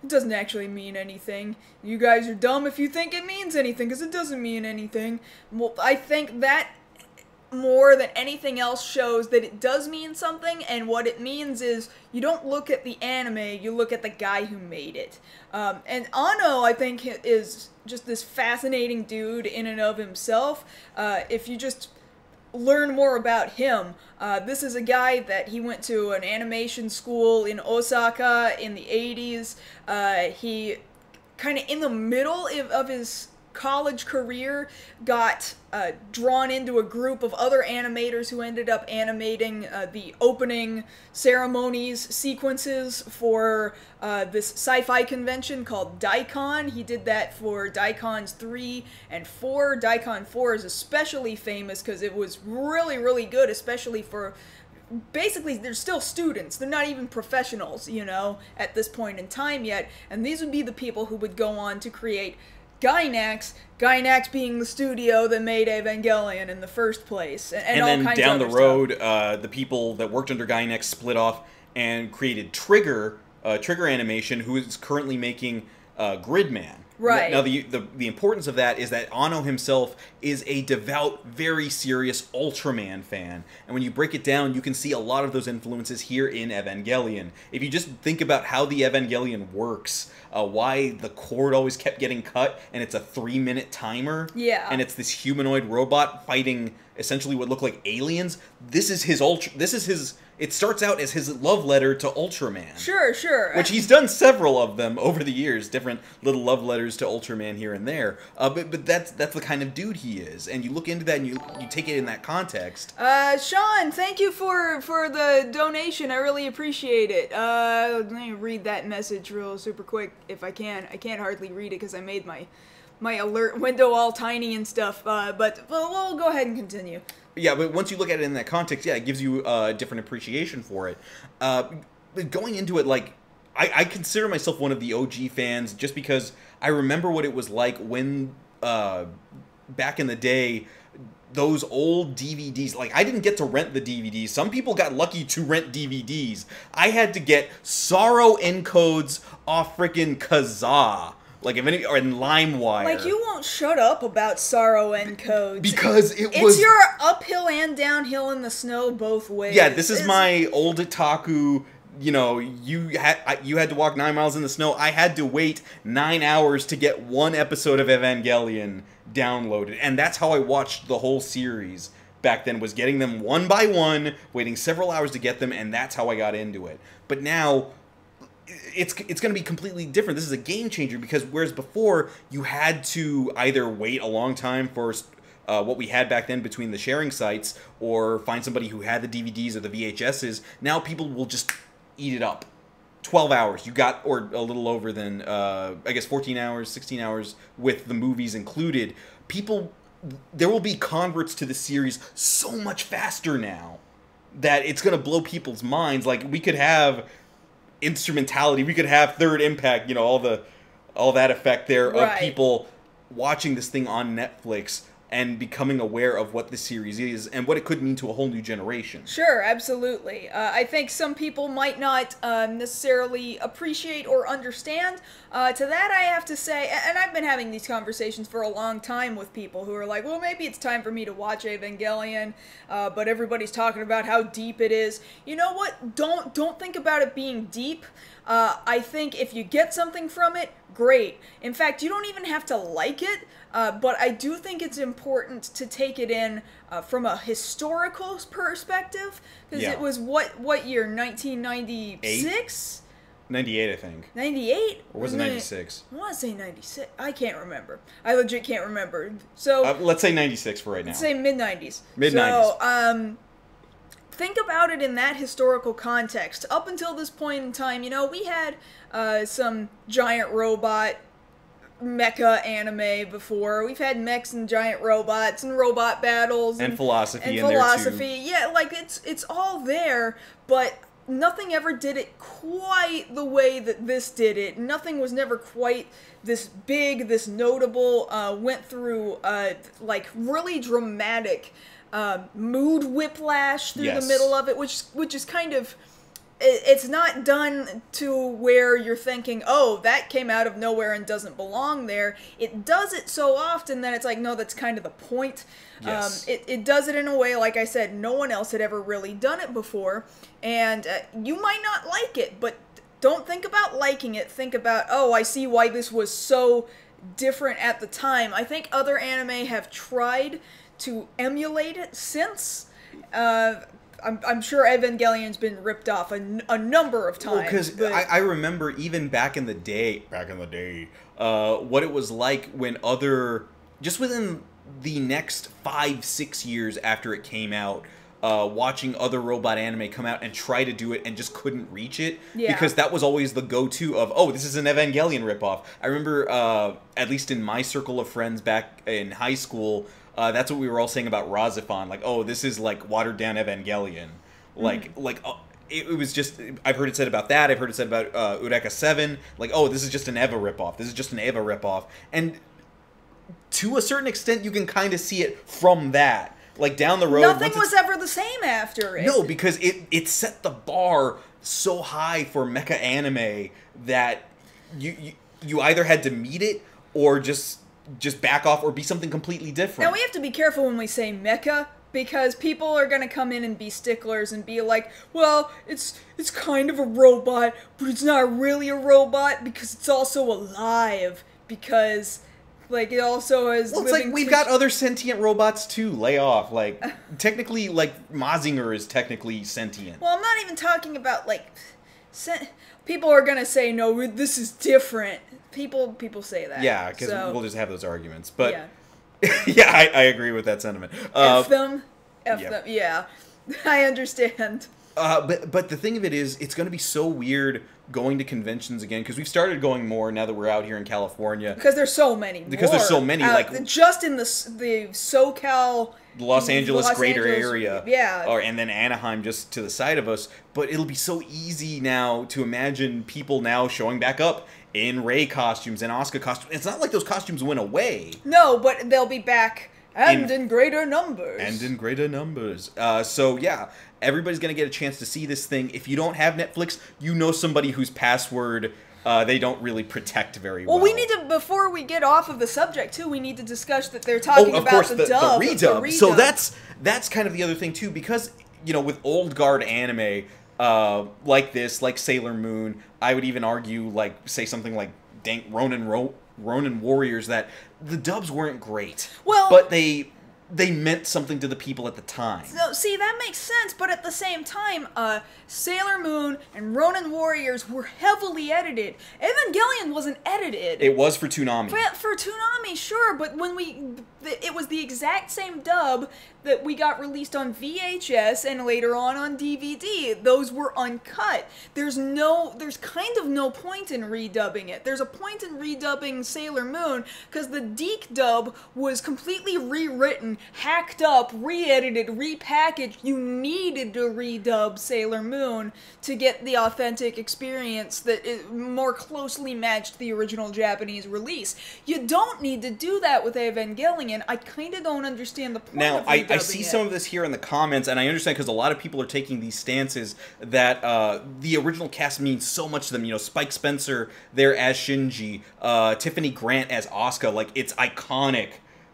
it doesn't actually mean anything. You guys are dumb if you think it means anything, because it doesn't mean anything. Well, I think that more than anything else shows that it does mean something, and what it means is you don't look at the anime, you look at the guy who made it. And Anno, I think, is just this fascinating dude in and of himself. If you just learn more about him, this is a guy that he went to an animation school in Osaka in the 80s. He kind of in the middle of his college career got drawn into a group of other animators who ended up animating the opening ceremonies sequences for this sci-fi convention called Daikon. He did that for Daikons 3 and 4. Daikon 4 is especially famous because it was really, really good, especially for, basically, they're still students. They're not even professionals, you know, at this point in time yet. And these would be the people who would go on to create Gainax being the studio that made Evangelion in the first place, and all then kinds down of the road, the people that worked under Gainax split off and created Trigger Animation, who is currently making Gridman. Right. Now, the importance of that is that Anno himself is a devout, very serious Ultraman fan. And when you break it down, you can see a lot of those influences here in Evangelion. If you just think about how the Evangelion works, why the cord always kept getting cut, and it's a 3-minute timer. Yeah. And it's this humanoid robot fighting essentially what look like aliens. This is his it starts out as his love letter to Ultraman. Sure. Which he's done several of them over the years, different little love letters to Ultraman here and there. But that's the kind of dude he is, and you look into that and you take it in that context. Sean, thank you for the donation. I really appreciate it. Let me read that message real super quick if I can. I can't hardly read it because I made my alert window all tiny and stuff. But we'll go ahead and continue. Yeah, but once you look at it in that context, yeah, it gives you a different appreciation for it. But going into it, like, I consider myself one of the OG fans just because I remember what it was like when, back in the day, those old DVDs, like, I didn't get to rent the DVDs. Some people got lucky to rent DVDs. I had to get Sorrow encodes off frickin' Kazaa. Like, if any, or in LimeWire. Like, you won't shut up about Sorrow encodes. Because it's your uphill and downhill in the snow both ways. Yeah, this is my old otaku, you know, you had to walk 9 miles in the snow. I had to wait 9 hours to get one episode of Evangelion downloaded. And that's how I watched the whole series back then, was getting them one by one, waiting several hours to get them, and that's how I got into it. But now it's going to be completely different. This is a game changer, because whereas before you had to either wait a long time for what we had back then between the sharing sites, or find somebody who had the DVDs or the VHSs, now people will just eat it up. 12 hours you got, or a little over than, I guess 14 hours, 16 hours with the movies included. There will be converts to the series so much faster now that it's going to blow people's minds. Like, we could have instrumentality, we could have Third Impact, you know, all that effect there of people watching this thing on Netflix and becoming aware of what the series is and what it could mean to a whole new generation. Sure, absolutely. I think some people might not necessarily appreciate or understand. To that I have to say, and I've been having these conversations for a long time with people who are like, well, maybe it's time for me to watch Evangelion, but everybody's talking about how deep it is. You know what? Don't think about it being deep. I think if you get something from it, great. In fact, you don't even have to like it, but I do think it's important to take it in from a historical perspective, because it was what year? 1996? 98, I think. 98? Or was it 96? I want to say 96. I can't remember. I legit can't remember. So let's say 96 for right now. Let's say mid-90s. Mid-90s. So, think about it in that historical context. Up until this point in time, you know, we had some giant robot mecha anime before. We've had mechs and giant robots and robot battles and philosophy and philosophy. Yeah, like it's all there, but nothing ever did it quite the way that this did it. Nothing was never quite this big, this notable, went through like really dramatic mood whiplash through the middle of it, which is kind of, it's not done to where you're thinking, oh, that came out of nowhere and doesn't belong there. It does it so often that it's like, no, that's kind of the point. Yes. It does it in a way, like I said, no one else had ever really done it before, and you might not like it, but don't think about liking it. Think about, oh, I see why this was so different at the time. I think other anime have tried to emulate it since. I'm sure Evangelion's been ripped off a number of times. Well, because I remember even back in the day, what it was like when just within the next 5-6 years after it came out, watching other robot anime come out and try to do it and just couldn't reach it. Yeah. Because that was always the go-to of, oh, this is an Evangelion ripoff. I remember, at least in my circle of friends back in high school, that's what we were all saying about Razifan. Like, oh, this is like watered down Evangelion. It was just, I've heard it said about that. I've heard it said about Eureka 7. Like, oh, this is just an Eva ripoff. This is just an Eva ripoff. And to a certain extent, you can kind of see it from that. Like, down the road, nothing was ever the same after it. No, because it set the bar so high for mecha anime that you either had to meet it or just back off or be something completely different. Now we have to be careful when we say mecha, because people are gonna come in and be sticklers and be like, well, it's kind of a robot, but it's not really a robot because it's also alive, because like it also has. Well, it's like we've got other sentient robots too. Lay off. Like technically, like Mazinger is technically sentient. Well, I'm not even talking about like. People are gonna say no. This is different. People say that. Yeah, because we'll just have those arguments. But yeah. Yeah, I agree with that sentiment. F them. Yeah, I understand. But the thing of it is, it's going to be so weird going to conventions again, because we've started going more now that we're out here in California. Because there's so many. Because there's so many, like just in the SoCal, the Los Angeles greater area, yeah, and then Anaheim just to the side of us. But it'll be so easy now to imagine people now showing back up in Rey costumes and Asuka costumes. It's not like those costumes went away. No, but they'll be back. And in greater numbers. And in greater numbers. So, yeah, everybody's going to get a chance to see this thing. If you don't have Netflix, you know somebody whose password they don't really protect very well. Well, we need to, before we get off of the subject, too, we need to discuss that they're talking about the dub. The redub. So that's kind of the other thing, too, because, you know, with old guard anime like this, like Sailor Moon, I would even argue, like, say something like Ronin Warriors, that the dubs weren't great. Well, but they meant something to the people at the time. So, see, that makes sense, but at the same time, Sailor Moon and Ronin Warriors were heavily edited. Evangelion wasn't edited. It was for Toonami. For Toonami, sure, but when it was the exact same dub that we got released on VHS and later on DVD. Those were uncut. There's kind of no point in redubbing it. There's a point in redubbing Sailor Moon because the Deke dub was completely rewritten, hacked up, re-edited, repackaged. You needed to redub Sailor Moon to get the authentic experience that more closely matched the original Japanese release. You don't need to do that with Evangelion. I kind of don't understand the point now, of redubbing I see some of this here in the comments, and I understand because a lot of people are taking these stances that the original cast means so much to them. You know, Spike Spencer there as Shinji, Tiffany Grant as Asuka. Like, it's iconic,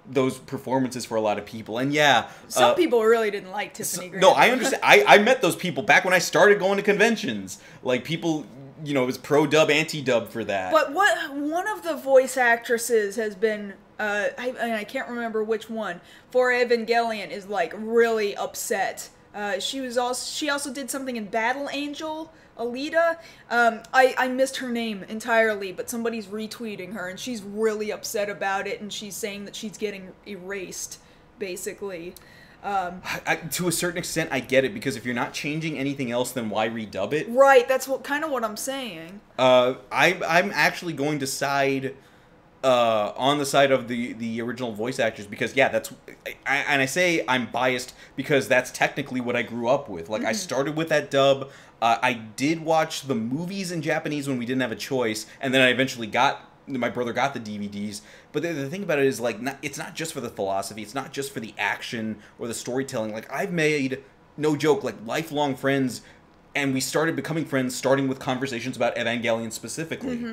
those performances for a lot of people. And yeah, some people really didn't like Tiffany Grant. No, I understand. I met those people back when I started going to conventions. Like, people, you know, it was pro-dub, anti-dub for that. But one of the voice actresses has been, I can't remember which one, for Evangelion is, like, really upset. She also did something in Battle Angel, Alita. I missed her name entirely, but somebody's retweeting her, and she's really upset about it, and she's saying that she's getting erased, basically. To a certain extent, I get it, because if you're not changing anything else, then why redub it? Right, that's kind of what I'm saying. I'm actually going to side on the side of the original voice actors, because yeah, I say I'm biased because that's technically what I grew up with. Like, I started with that dub. I did watch the movies in Japanese when we didn't have a choice, and then I eventually my brother got the DVDs. But the thing about it is, like, it's not just for the philosophy, it's not just for the action or the storytelling. Like, I've made, no joke, like, lifelong friends, and we started becoming friends starting with conversations about Evangelion specifically.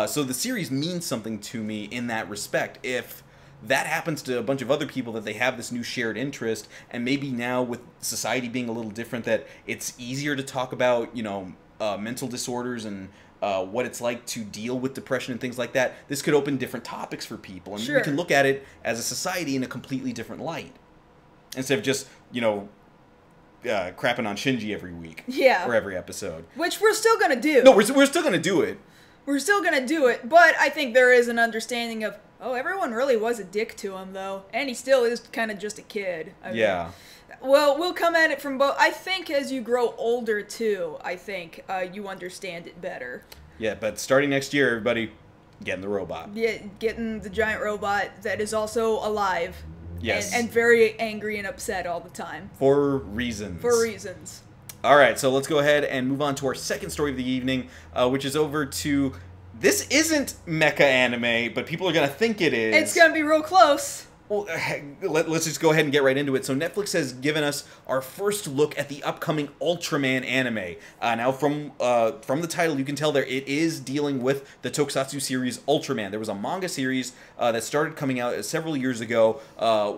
So the series means something to me in that respect. If that happens to a bunch of other people, that they have this new shared interest, and maybe now with society being a little different, that it's easier to talk about, you know, mental disorders and what it's like to deal with depression and things like that, this could open different topics for people. And we can look at it as a society in a completely different light, instead of just, you know, crapping on Shinji every week. Yeah. Or every episode. Which we're still gonna do. No, we're still gonna do it. We're still gonna do it, but I think there is an understanding of, oh, everyone really was a dick to him, though. And he still is kind of just a kid. I mean, well, we'll come at it from both. I think as you grow older, too, I think you understand it better. Yeah, but starting next year, everybody, getting the robot. Yeah, getting the giant robot that is also alive. Yes. And very angry and upset all the time. For reasons. For reasons. All right, so let's go ahead and move on to our second story of the evening, which is over to... This isn't mecha anime, but people are going to think it is. It's going to be real close. Well, let's just go ahead and get right into it. So Netflix has given us our first look at the upcoming Ultraman anime. Now, from the title, you can tell there it is dealing with the Tokusatsu series Ultraman. There was a manga series that started coming out several years ago,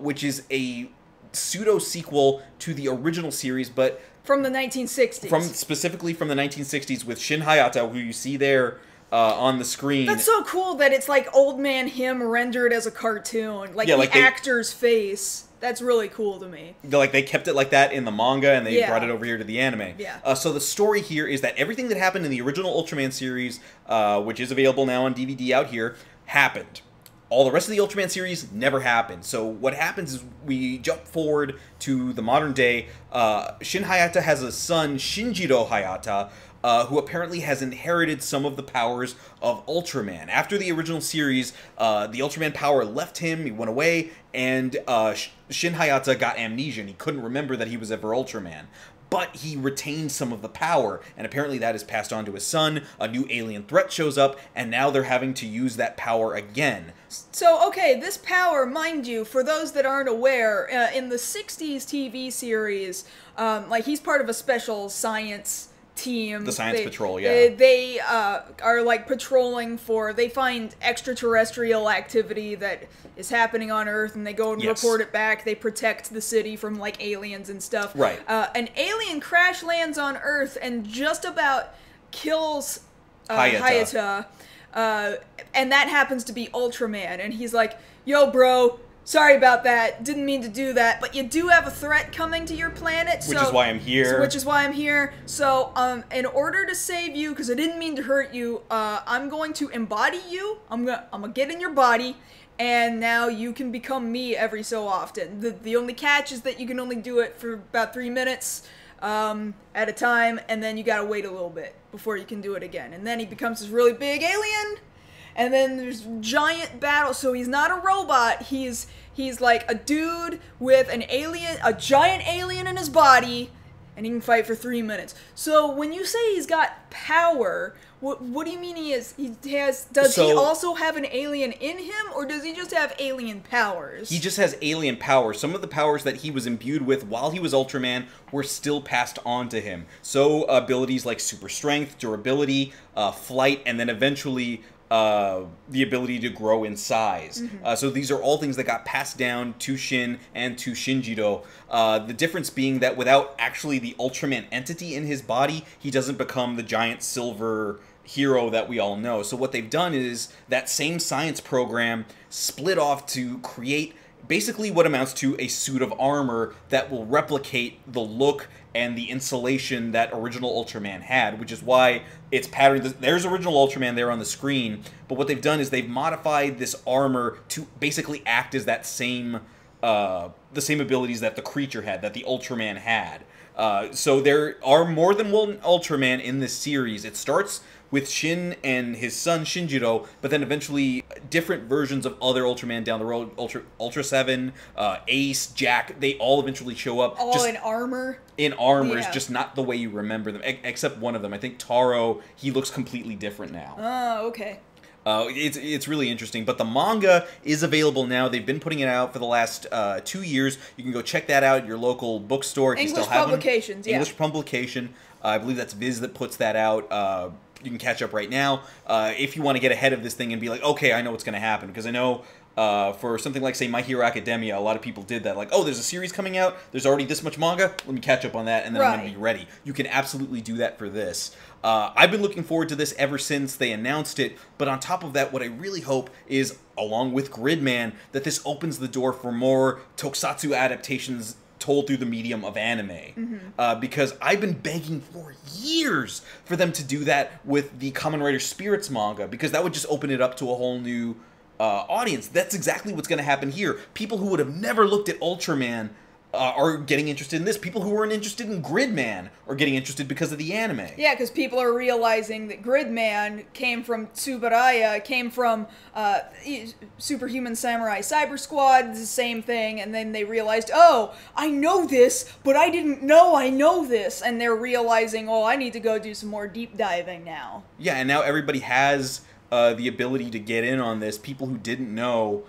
which is a pseudo-sequel to the original series, but... From the 1960s. Specifically from the 1960s with Shin Hayata, who you see there... on the screen. That's so cool that it's like old man him rendered as a cartoon. Like, the actor's face. That's really cool to me. Like, they kept it like that in the manga, and they brought it over here to the anime. Yeah. So the story here is that everything that happened in the original Ultraman series, which is available now on DVD out here, happened. All the rest of the Ultraman series never happened. So what happens is we jump forward to the modern day. Shin Hayata has a son, Shinjiro Hayata, who apparently has inherited some of the powers of Ultraman. After the original series, the Ultraman power left him, he went away, and Shin Hayata got amnesia, and he couldn't remember that he was ever Ultraman. But he retained some of the power, and apparently that is passed on to his son. A new alien threat shows up, and now they're having to use that power again. So, okay, this power, mind you, for those that aren't aware, in the 60s TV series, like, he's part of a special science team. The Science Patrol, yeah. They are, like, patrolling for... They find extraterrestrial activity that is happening on Earth, and they go and report it back. They protect the city from, like, aliens and stuff. Right. An alien crash lands on Earth and just about kills Hayata. And that happens to be Ultraman. And he's like, yo, bro... Sorry about that. Didn't mean to do that. But you do have a threat coming to your planet. Which is why I'm here. Which is why I'm here. So, in order to save you, because I didn't mean to hurt you, I'm going to embody you. I'm gonna get in your body, and now you can become me every so often. The only catch is that you can only do it for about 3 minutes at a time, and then you gotta wait a little bit before you can do it again. And then he becomes this really big alien. And then there's giant battle, so he's not a robot, he's like a dude with a giant alien in his body, and he can fight for 3 minutes. So when you say he's got power, what do you mean does he also have an alien in him, or does he just have alien powers? He just has alien powers. Some of the powers that he was imbued with while he was Ultraman were still passed on to him. So abilities like super strength, durability, flight, and then eventually... the ability to grow in size. So these are all things that got passed down to Shin and to Shinjiro. The difference being that without actually the Ultraman entity in his body, he doesn't become the giant silver hero that we all know. So what they've done is that same science program split off to create basically what amounts to a suit of armor that will replicate the look and the insulation that original Ultraman had, which is why it's patterned. There's original Ultraman there on the screen, but what they've done is they've modified this armor to basically act as that same, the same abilities that the creature had, that the Ultraman had. So there are more than one Ultraman in this series. It starts with Shin and his son Shinjiro, but then eventually different versions of other Ultraman down the road, Ultra 7, Ace, Jack, they all eventually show up. All in armor? In armors, just not the way you remember them, except one of them. I think Taro, he looks completely different now. Oh, okay. It's really interesting, but the manga is available now. They've been putting it out for the last 2 years. You can go check that out at your local bookstore if English you still have publications, them. English publication. I believe that's Viz that puts that out. You can catch up right now. If you want to get ahead of this thing and be like, okay, I know what's going to happen, because I know for something like, say, My Hero Academia, a lot of people did that. Like, oh, there's a series coming out. There's already this much manga. Let me catch up on that, and then I'm going to be ready. You can absolutely do that for this. I've been looking forward to this ever since they announced it, but on top of that, what I really hope is, along with Gridman, that this opens the door for more tokusatsu adaptations told through the medium of anime. Because I've been begging for years for them to do that with the Kamen Rider Spirits manga, because that would just open it up to a whole new audience. That's exactly what's going to happen here. People who would have never looked at Ultraman are getting interested in this. People who weren't interested in Gridman are getting interested because of the anime. Yeah, because people are realizing that Gridman came from Tsuburaya, came from Superhuman Samurai Cyber Squad, the same thing, and then they realized, oh, I know this, but I didn't know I know this, and they're realizing, oh, I need to go do some more deep diving now. Yeah, and now everybody has the ability to get in on this. People who didn't know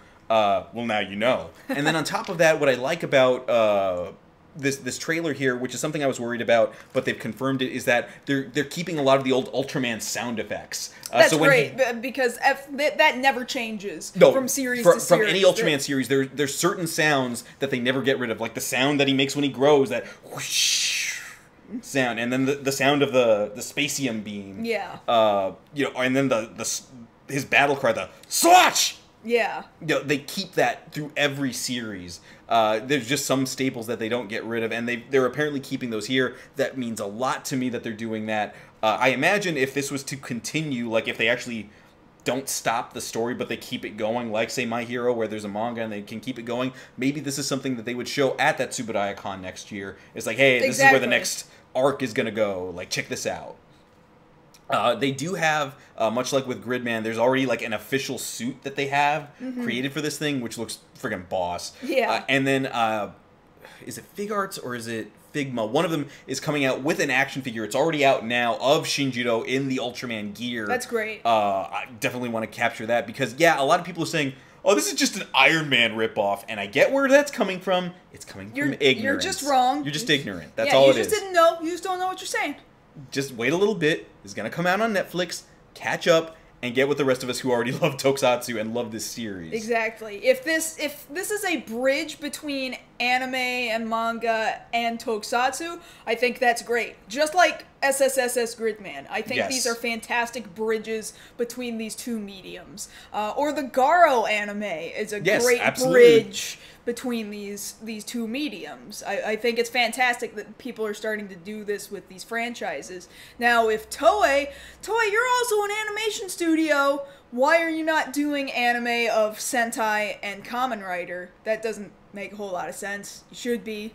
Well, now you know. And then on top of that, what I like about this trailer here, which is something I was worried about, but they've confirmed it, is that they're keeping a lot of the old Ultraman sound effects. That's so great, because that never changes from series to series. From any Ultraman series, there's certain sounds that they never get rid of, like the sound that he makes when he grows, that whoosh sound, and then the sound of the spacium beam. Yeah. And then his battle cry, the swatch. Yeah. They keep that through every series. There's just some staples that they don't get rid of, and they're apparently keeping those here. That means a lot to me that they're doing that. I imagine if this was to continue, like if they actually don't stop the story, but they keep it going, like, say, My Hero, where there's a manga and they can keep it going, maybe this is something that they would show at that Subudaya-con next year. It's like, hey, this is where the next arc is going to go. Like, check this out. They do have, much like with Gridman, there's already like an official suit that they have created for this thing, which looks friggin' boss. Yeah. And then, is it Fig Arts or is it Figma? One of them is coming out with an action figure. It's already out now of Shinjiro in the Ultraman gear. That's great. I definitely want to capture that because, yeah, a lot of people are saying, oh, this is just an Iron Man ripoff, and I get where that's coming from. It's coming from ignorance. You're just wrong. You're just ignorant. That's all it is. You just didn't know. You just don't know what you're saying. Just wait a little bit. It's going to come out on Netflix. Catch up and get with the rest of us who already love Tokusatsu and love this series. Exactly. If this is a bridge between anime and manga and Tokusatsu, I think that's great. Just like SSSS Gridman. I think these are fantastic bridges between these two mediums. Or the Garo anime is a great bridge between these two mediums. I think it's fantastic that people are starting to do this with these franchises. Now, if Toei, you're also an animation studio. Why are you not doing anime of Sentai and Kamen Rider? That doesn't make a whole lot of sense. You should be.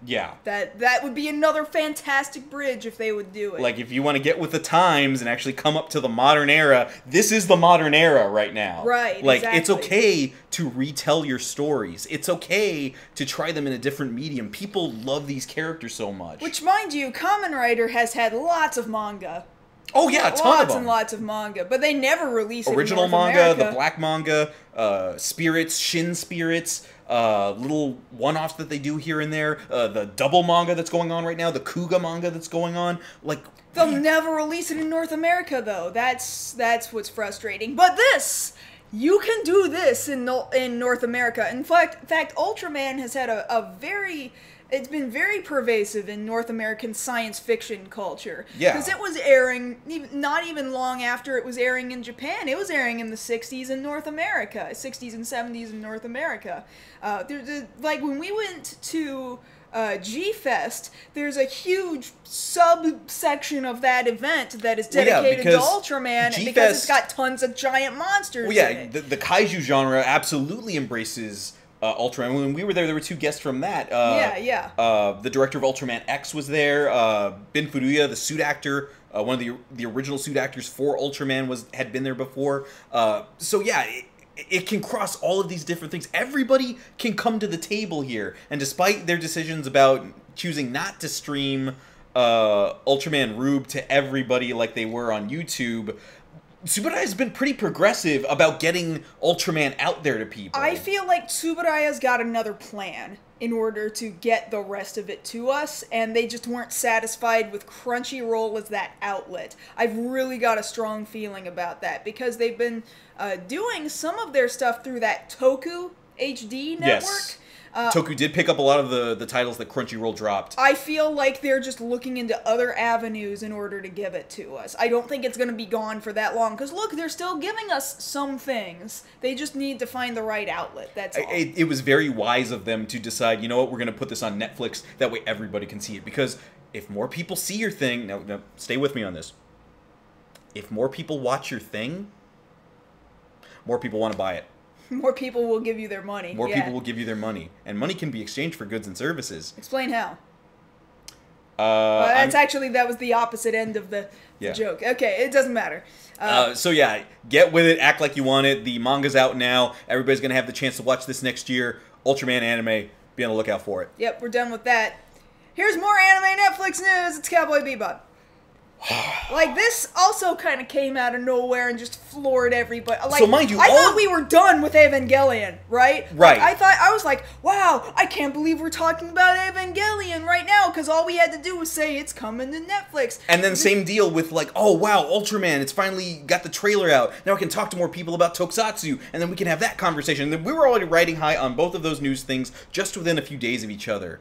Yeah. That would be another fantastic bridge if they would do it. Like, if you want to get with the times and actually come up to the modern era, this is the modern era right now. Right, like, it's okay to retell your stories. It's okay to try them in a different medium. People love these characters so much. Which, mind you, Kamen Rider has had lots of manga. Oh, yeah, a ton of them. Lots and lots of manga, but they never release it Original in North manga, America. the black manga, Spirits, Shin Spirits, little one-offs that they do here and there, the double manga that's going on right now, the Kuga manga that's going on, like... They'll never release it in North America, though. That's what's frustrating. But this! You can do this in North America. In fact, Ultraman has had a very... It's been very pervasive in North American science fiction culture. Yeah. Because it was airing, not even long after it was airing in Japan. It was airing in the 60s in North America. 60s and 70s in North America. Like, when we went to G-Fest, there's a huge subsection of that event that is dedicated to Ultraman because it's got tons of giant monsters in it. The kaiju genre absolutely embraces... Ultraman. When we were there were two guests from that. The director of Ultraman X was there. Ben Furuya, the suit actor, one of the original suit actors for Ultraman, had been there before. So yeah, it can cross all of these different things. Everybody can come to the table here, and despite their decisions about choosing not to stream Ultraman Rube to everybody like they were on YouTube, Subudaya has been pretty progressive about getting Ultraman out there to people. I feel like Tsubudaya's got another plan in order to get the rest of it to us, and they just weren't satisfied with Crunchyroll as that outlet. I've really got a strong feeling about that, because they've been doing some of their stuff through that Toku HD network. Yes. Toku did pick up a lot of the titles that Crunchyroll dropped. I feel like they're just looking into other avenues in order to give it to us. I don't think it's going to be gone for that long, because look, they're still giving us some things. They just need to find the right outlet, that's all. It was very wise of them to decide, you know what, we're going to put this on Netflix, that way everybody can see it. Because if more people see your thing, now stay with me on this, if more people watch your thing, more people want to buy it. More people will give you their money. More people will give you their money. And money can be exchanged for goods and services. Explain how. That was the opposite end of the joke. Okay, it doesn't matter. So yeah, get with it, act like you want it. The manga's out now. Everybody's going to have the chance to watch this next year. Ultraman anime, be on the lookout for it. Yep, we're done with that. Here's more anime Netflix news. It's Cowboy Bebop. Like, this also kind of came out of nowhere and just floored everybody. Like, So mind you, I thought we were done with Evangelion, right? Right. Like, I was like, wow, I can't believe we're talking about Evangelion right now, because all we had to do was say it's coming to Netflix. And then same deal with like, oh wow, Ultraman, it's finally got the trailer out. Now I can talk to more people about Tokusatsu, and then we can have that conversation. And then we were already riding high on both of those news things just within a few days of each other.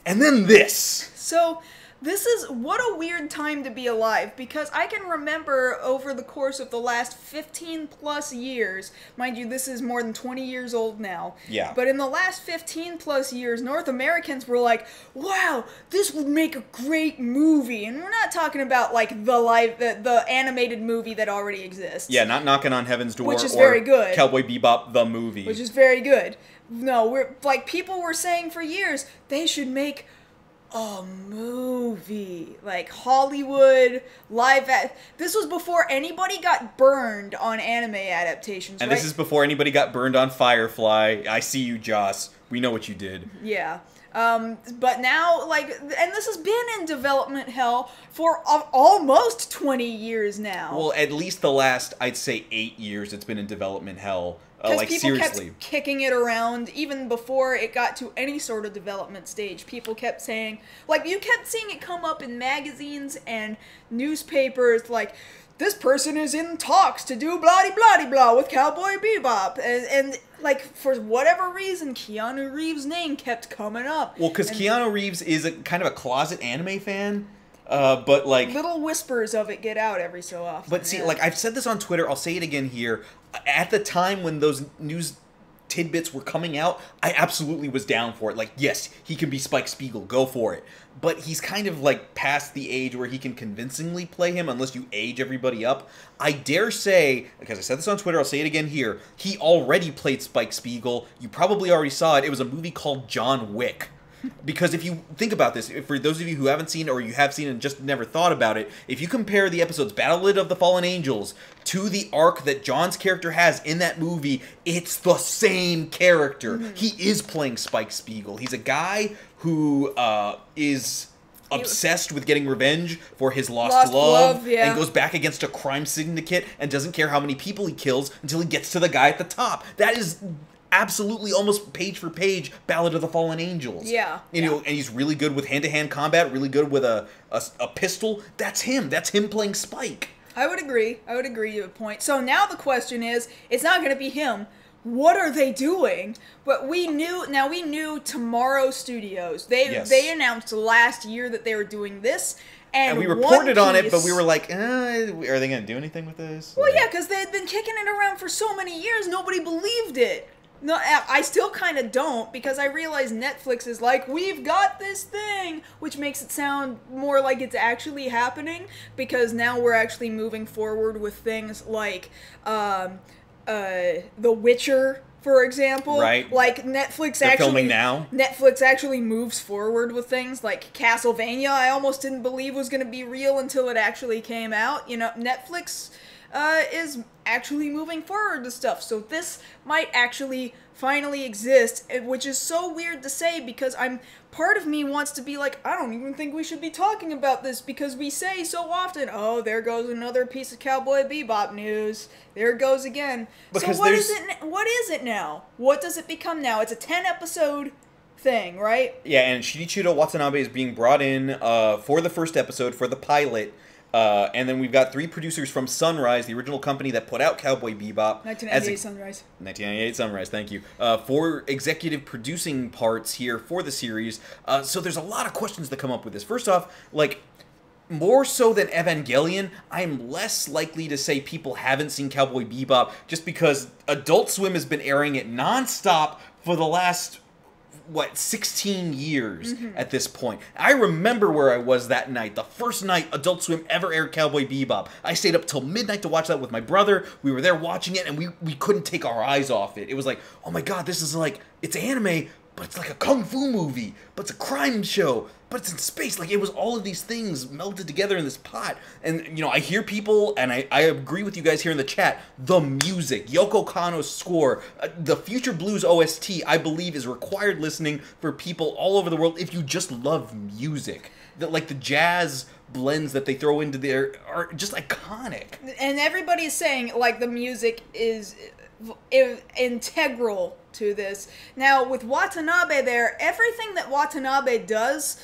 And then this. So, this is, what a weird time to be alive, because I can remember over the course of the last 15 plus years, mind you, this is more than 20 years old now. Yeah. But in the last 15 plus years, North Americans were like, wow, this would make a great movie. And we're not talking about like the animated movie that already exists. Yeah, not Knocking on Heaven's Door, which is very good. Cowboy Bebop the movie. Which is very good. No, we're like, people were saying for years, they should make a movie, like Hollywood this was before anybody got burned on anime adaptations, and right? this is before anybody got burned on Firefly. I see you, Joss. We know what you did. Yeah. But now, like, and this has been in development hell for almost 20 years now. Well, at least the last, I'd say, 8 years it's been in development hell. Because like, people seriously. kept kicking it around, even before it got to any sort of development stage. People kept saying, like, you kept seeing it come up in magazines and newspapers, like, this person is in talks to do blah-de-blah-de-blah with Cowboy Bebop. And, like, for whatever reason, Keanu Reeves' name kept coming up. Well, because Keanu Reeves is kind of a closet anime fan. But like little whispers of it get out every so often. But see, like I've said this on Twitter, I'll say it again here. At the time when those news tidbits were coming out, I absolutely was down for it. Like, yes, he can be Spike Spiegel, go for it. But he's kind of like past the age where he can convincingly play him unless you age everybody up. I dare say, because I said this on Twitter, I'll say it again here, he already played Spike Spiegel. You probably already saw it. It was a movie called John Wick. Because if you think about this, for those of you who haven't seen it or you have seen it and just never thought about it, if you compare the episodes Battle of the Fallen Angels to the arc that John's character has in that movie, it's the same character. Mm-hmm. He is playing Spike Spiegel. He's a guy who is obsessed with getting revenge for his lost love yeah. and goes back against a crime syndicate and doesn't care how many people he kills until he gets to the guy at the top. That is absolutely almost page for page Ballad of the Fallen Angels. Yeah. You know, and he's really good with hand-to-hand combat, really good with a pistol. That's him. That's him playing Spike. I would agree. You have a point. So now the question is, it's not going to be him. What are they doing? But we knew Tomorrow Studios. They announced last year that they were doing this. And we reported on it, but we were like, are they going to do anything with this? Well, yeah, because they had been kicking it around for so many years, nobody believed it. No, I still kind of don't, because I realize Netflix is like, we've got this thing, which makes it sound more like it's actually happening, because now we're actually moving forward with things like The Witcher, for example. Right. Like, Netflix They're actually... filming now. Netflix actually moves forward with things like Castlevania. I almost didn't believe was going to be real until it actually came out. You know, Netflix is actually moving forward to stuff. So this might actually finally exist, which is so weird to say, because part of me wants to be like, I don't even think we should be talking about this, because we say so often, oh, there goes another piece of Cowboy Bebop news. There it goes again. Because so what is it now? What does it become now? It's a 10-episode thing, right? Yeah, and Shinichiro Watanabe is being brought in for the first episode, for the pilot. And then we've got 3 producers from Sunrise, the original company that put out Cowboy Bebop. 1998 Sunrise. 1998 Sunrise, thank you. 4 executive producing parts here for the series. So there's a lot of questions that come up with this. First off, like, more so than Evangelion, I'm less likely to say people haven't seen Cowboy Bebop just because Adult Swim has been airing it nonstop for the last... 16 years at this point. I remember where I was that night. The first night Adult Swim ever aired Cowboy Bebop. I stayed up till midnight to watch that with my brother. We were there watching it, and we couldn't take our eyes off it. It was like, oh my god, this is like, it's anime, but it's like a kung fu movie, but it's a crime show, but it's in space. Like, it was all of these things melted together in this pot. And, you know, I hear people, and I agree with you guys here in the chat, the music, Yoko Kanno's score, the Future Blues OST, I believe, is required listening for people all over the world if you just love music. like the jazz blends that they throw into there are just iconic. And everybody's saying, like, the music is integral to this. Now, with Watanabe there, everything that Watanabe does,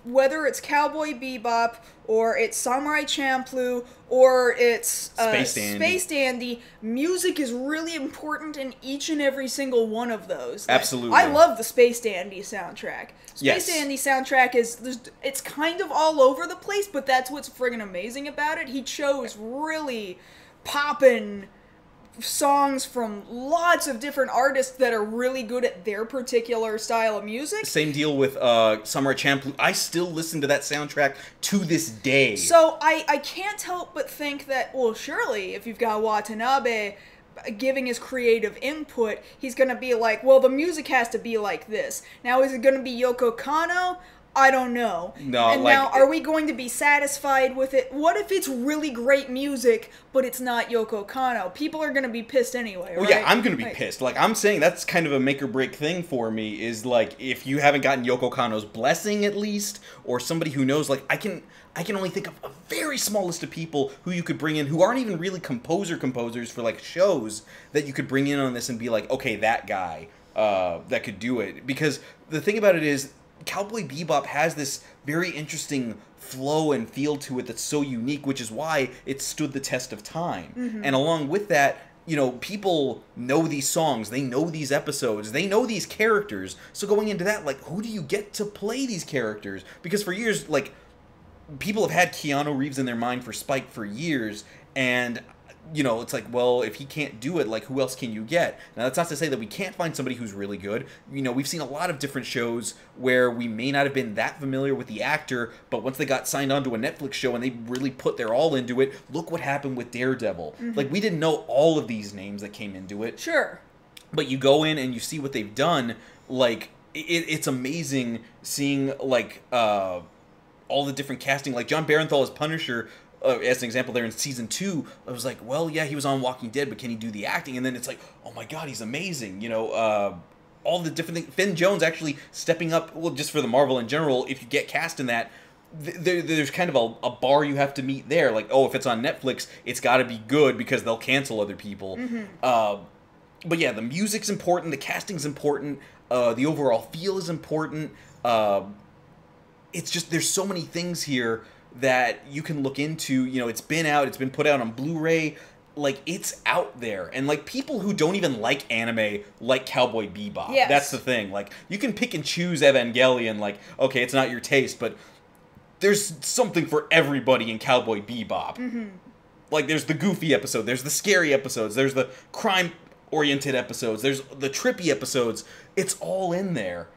whether it's Cowboy Bebop, or it's Samurai Champloo, or it's Space Dandy, music is really important in each and every single one of those. Absolutely. I love the Space Dandy soundtrack. Yes. Space Dandy soundtrack it's kind of all over the place, but that's what's friggin' amazing about it. He chose really poppin' songs from lots of different artists that are really good at their particular style of music. Same deal with Samurai Champloo. I still listen to that soundtrack to this day. So I can't help but think that, well, surely if you've got Watanabe giving his creative input, he's gonna be like, well, the music has to be like this. Now, is it gonna be Yoko Kanno? I don't know. No, and now, are we going to be satisfied with it? What if it's really great music, but it's not Yoko Kanno? People are going to be pissed anyway, right? Well, yeah, I'm going to be pissed. Like, I'm saying that's kind of a make or break thing for me, is like, if you haven't gotten Yoko Kanno's blessing at least, or somebody who knows, like, I can only think of a very small list of people who you could bring in who aren't even really composers for, like, shows that you could bring in on this and be like, okay, that guy that could do it. Because the thing about it is, Cowboy Bebop has this very interesting flow and feel to it that's so unique, which is why it stood the test of time. Mm-hmm. And along with that, you know, people know these songs, they know these episodes, they know these characters. So going into that, like, who do you get to play these characters? Because for years, like, people have had Keanu Reeves in their mind for Spike for years, and you know, it's like, well, if he can't do it, like, who else can you get? Now, that's not to say that we can't find somebody who's really good. You know, we've seen a lot of different shows where we may not have been that familiar with the actor, but once they got signed onto a Netflix show and they really put their all into it, look what happened with Daredevil. Mm-hmm. Like, we didn't know all of these names that came into it. Sure. But you go in and you see what they've done, like, it's amazing seeing, like, all the different casting. Like, John Barenthal as Punisher, as an example there in season 2, I was like, well, yeah, he was on Walking Dead, but can he do the acting? And then it's like, oh my god, he's amazing. You know, all the different things. Finn Jones actually stepping up, well, just for the Marvel in general, if you get cast in that, there's kind of a bar you have to meet there. Like, oh, if it's on Netflix, it's got to be good because they'll cancel other people. Mm-hmm. But yeah, the music's important, the casting's important, the overall feel is important. It's just, there's so many things here that you can look into. You know, it's been out, it's been put out on Blu-ray, like, it's out there. And, like, people who don't even like anime like Cowboy Bebop. Yes. That's the thing. Like, you can pick and choose Evangelion, like, okay, it's not your taste, but there's something for everybody in Cowboy Bebop. Mm-hmm. Like, there's the goofy episode, there's the scary episodes, there's the crime-oriented episodes, there's the trippy episodes. It's all in there.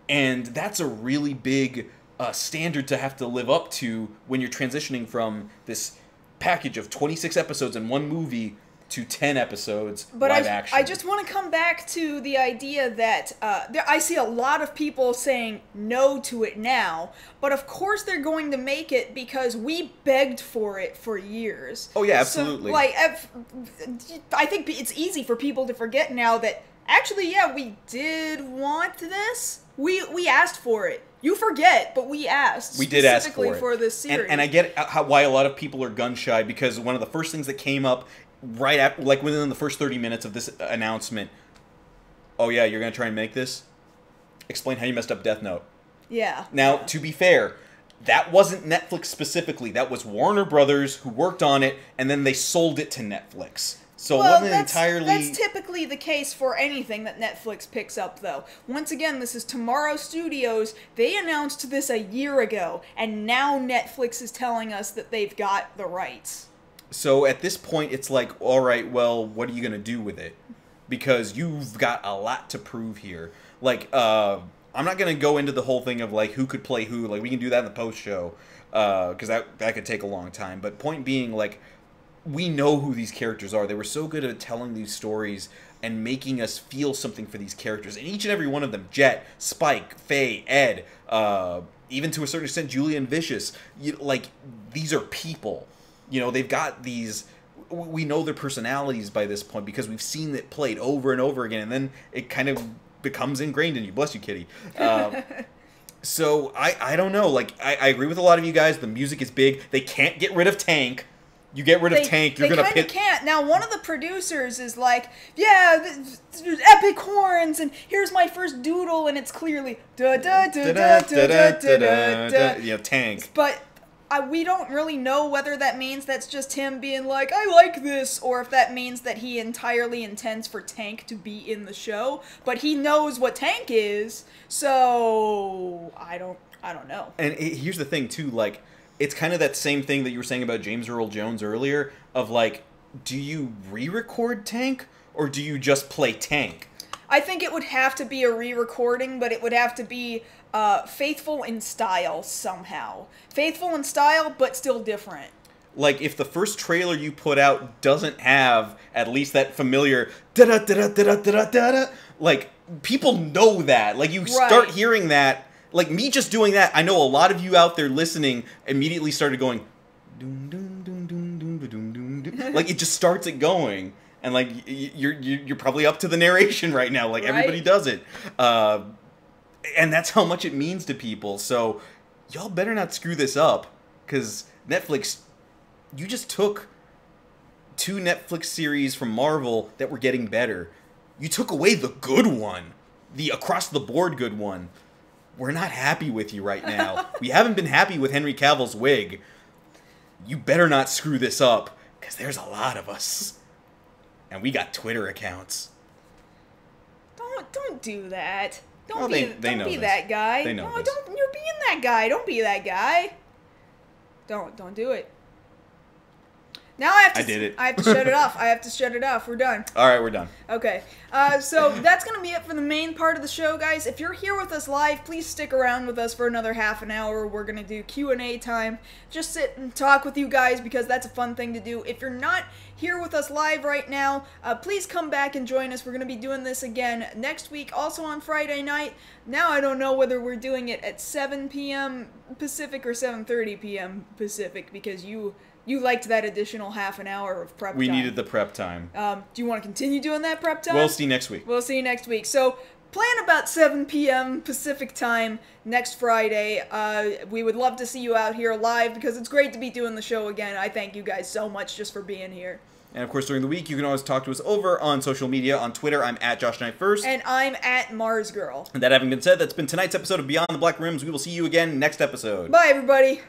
And that's a really big standard to have to live up to when you're transitioning from this package of 26 episodes in one movie to 10 episodes live action. I just want to come back to the idea that I see a lot of people saying no to it now, but of course they're going to make it because we begged for it for years. Oh yeah, absolutely. So, like, I think it's easy for people to forget now that actually, yeah, we did want this. We asked for it. You forget, but we asked. We did ask specifically for this series. And I get why a lot of people are gun shy, because one of the first things that came up right after, like within the first 30 minutes of this announcement, oh yeah, you're going to try and make this? Explain how you messed up Death Note. Yeah. Now, to be fair, that wasn't Netflix specifically. That was Warner Brothers who worked on it, and then they sold it to Netflix. So it wasn't entirely... That's typically the case for anything that Netflix picks up, though. Once again, this is Tomorrow Studios. They announced this a year ago, and now Netflix is telling us that they've got the rights. So at this point, it's like, all right, well, what are you going to do with it? Because you've got a lot to prove here. Like, I'm not going to go into the whole thing of, like, who could play who. Like, we can do that in the post-show, because that could take a long time. But point being, like, we know who these characters are. They were so good at telling these stories and making us feel something for these characters. And each and every one of them, Jet, Spike, Faye, Ed, even to a certain extent, Julian Vicious, like, these are people. You know, they've got these... We know their personalities by this point because we've seen it played over and over again, and then it kind of becomes ingrained in you. Bless you, kitty. So I don't know. Like I agree with a lot of you guys. The music is big. They can't get rid of Tank. You get rid of Tank, you're gonna They can't. Now, one of the producers is like, yeah, there's epic horns, and here's my first doodle, and it's clearly da da da da da da da da. Yeah, Tank. But we don't really know whether that means that's just him being like, I like this, or if that means that he entirely intends for Tank to be in the show. But he knows what Tank is, so I don't know. And here's the thing too, like, it's kind of that same thing that you were saying about James Earl Jones earlier, of like, do you re-record Tank, or do you just play Tank? I think it would have to be a re-recording, but it would have to be faithful in style somehow. Faithful in style, but still different. Like, if the first trailer you put out doesn't have at least that familiar da-da-da-da-da-da-da-da, like, people know that. Like, you start hearing that. Like, me just doing that, I know a lot of you out there listening immediately started going, doom, doom, doom, doom, doom, doom, doom, doom. Like, it just starts it going. And, like, you're probably up to the narration right now. Like, everybody does it. And that's how much it means to people. So, y'all better not screw this up. Because Netflix, you just took 2 Netflix series from Marvel that were getting better. You took away the good one. The across-the-board good one. We're not happy with you right now. We haven't been happy with Henry Cavill's wig. You better not screw this up, because there's a lot of us. And we got Twitter accounts. Don't do that. Don't They be know this. that guy. They know no, this. you're being that guy. Don't be that guy. Don't do it. Now I did it. I have to shut it off. I have to shut it off. We're done. All right, we're done. Okay. So that's going to be it for the main part of the show, guys. If you're here with us live, please stick around with us for another half an hour. We're going to do Q&A time. Just sit and talk with you guys because that's a fun thing to do. If you're not here with us live right now, please come back and join us. We're going to be doing this again next week, also on Friday night. Now I don't know whether we're doing it at 7 p.m. Pacific or 7:30 p.m. Pacific because you liked that additional half an hour of prep time. We needed the prep time. Do you want to continue doing that prep time? We'll see next week. We'll see you next week. So, plan about 7 p.m. Pacific time next Friday. We would love to see you out here live because it's great to be doing the show again. I thank you guys so much just for being here. And of course, during the week, you can always talk to us over on social media. On Twitter, I'm at JoshKnight1st. And I'm at MarsGirl. And that having been said, that's been tonight's episode of Beyond the Black Rims. We will see you again next episode. Bye, everybody.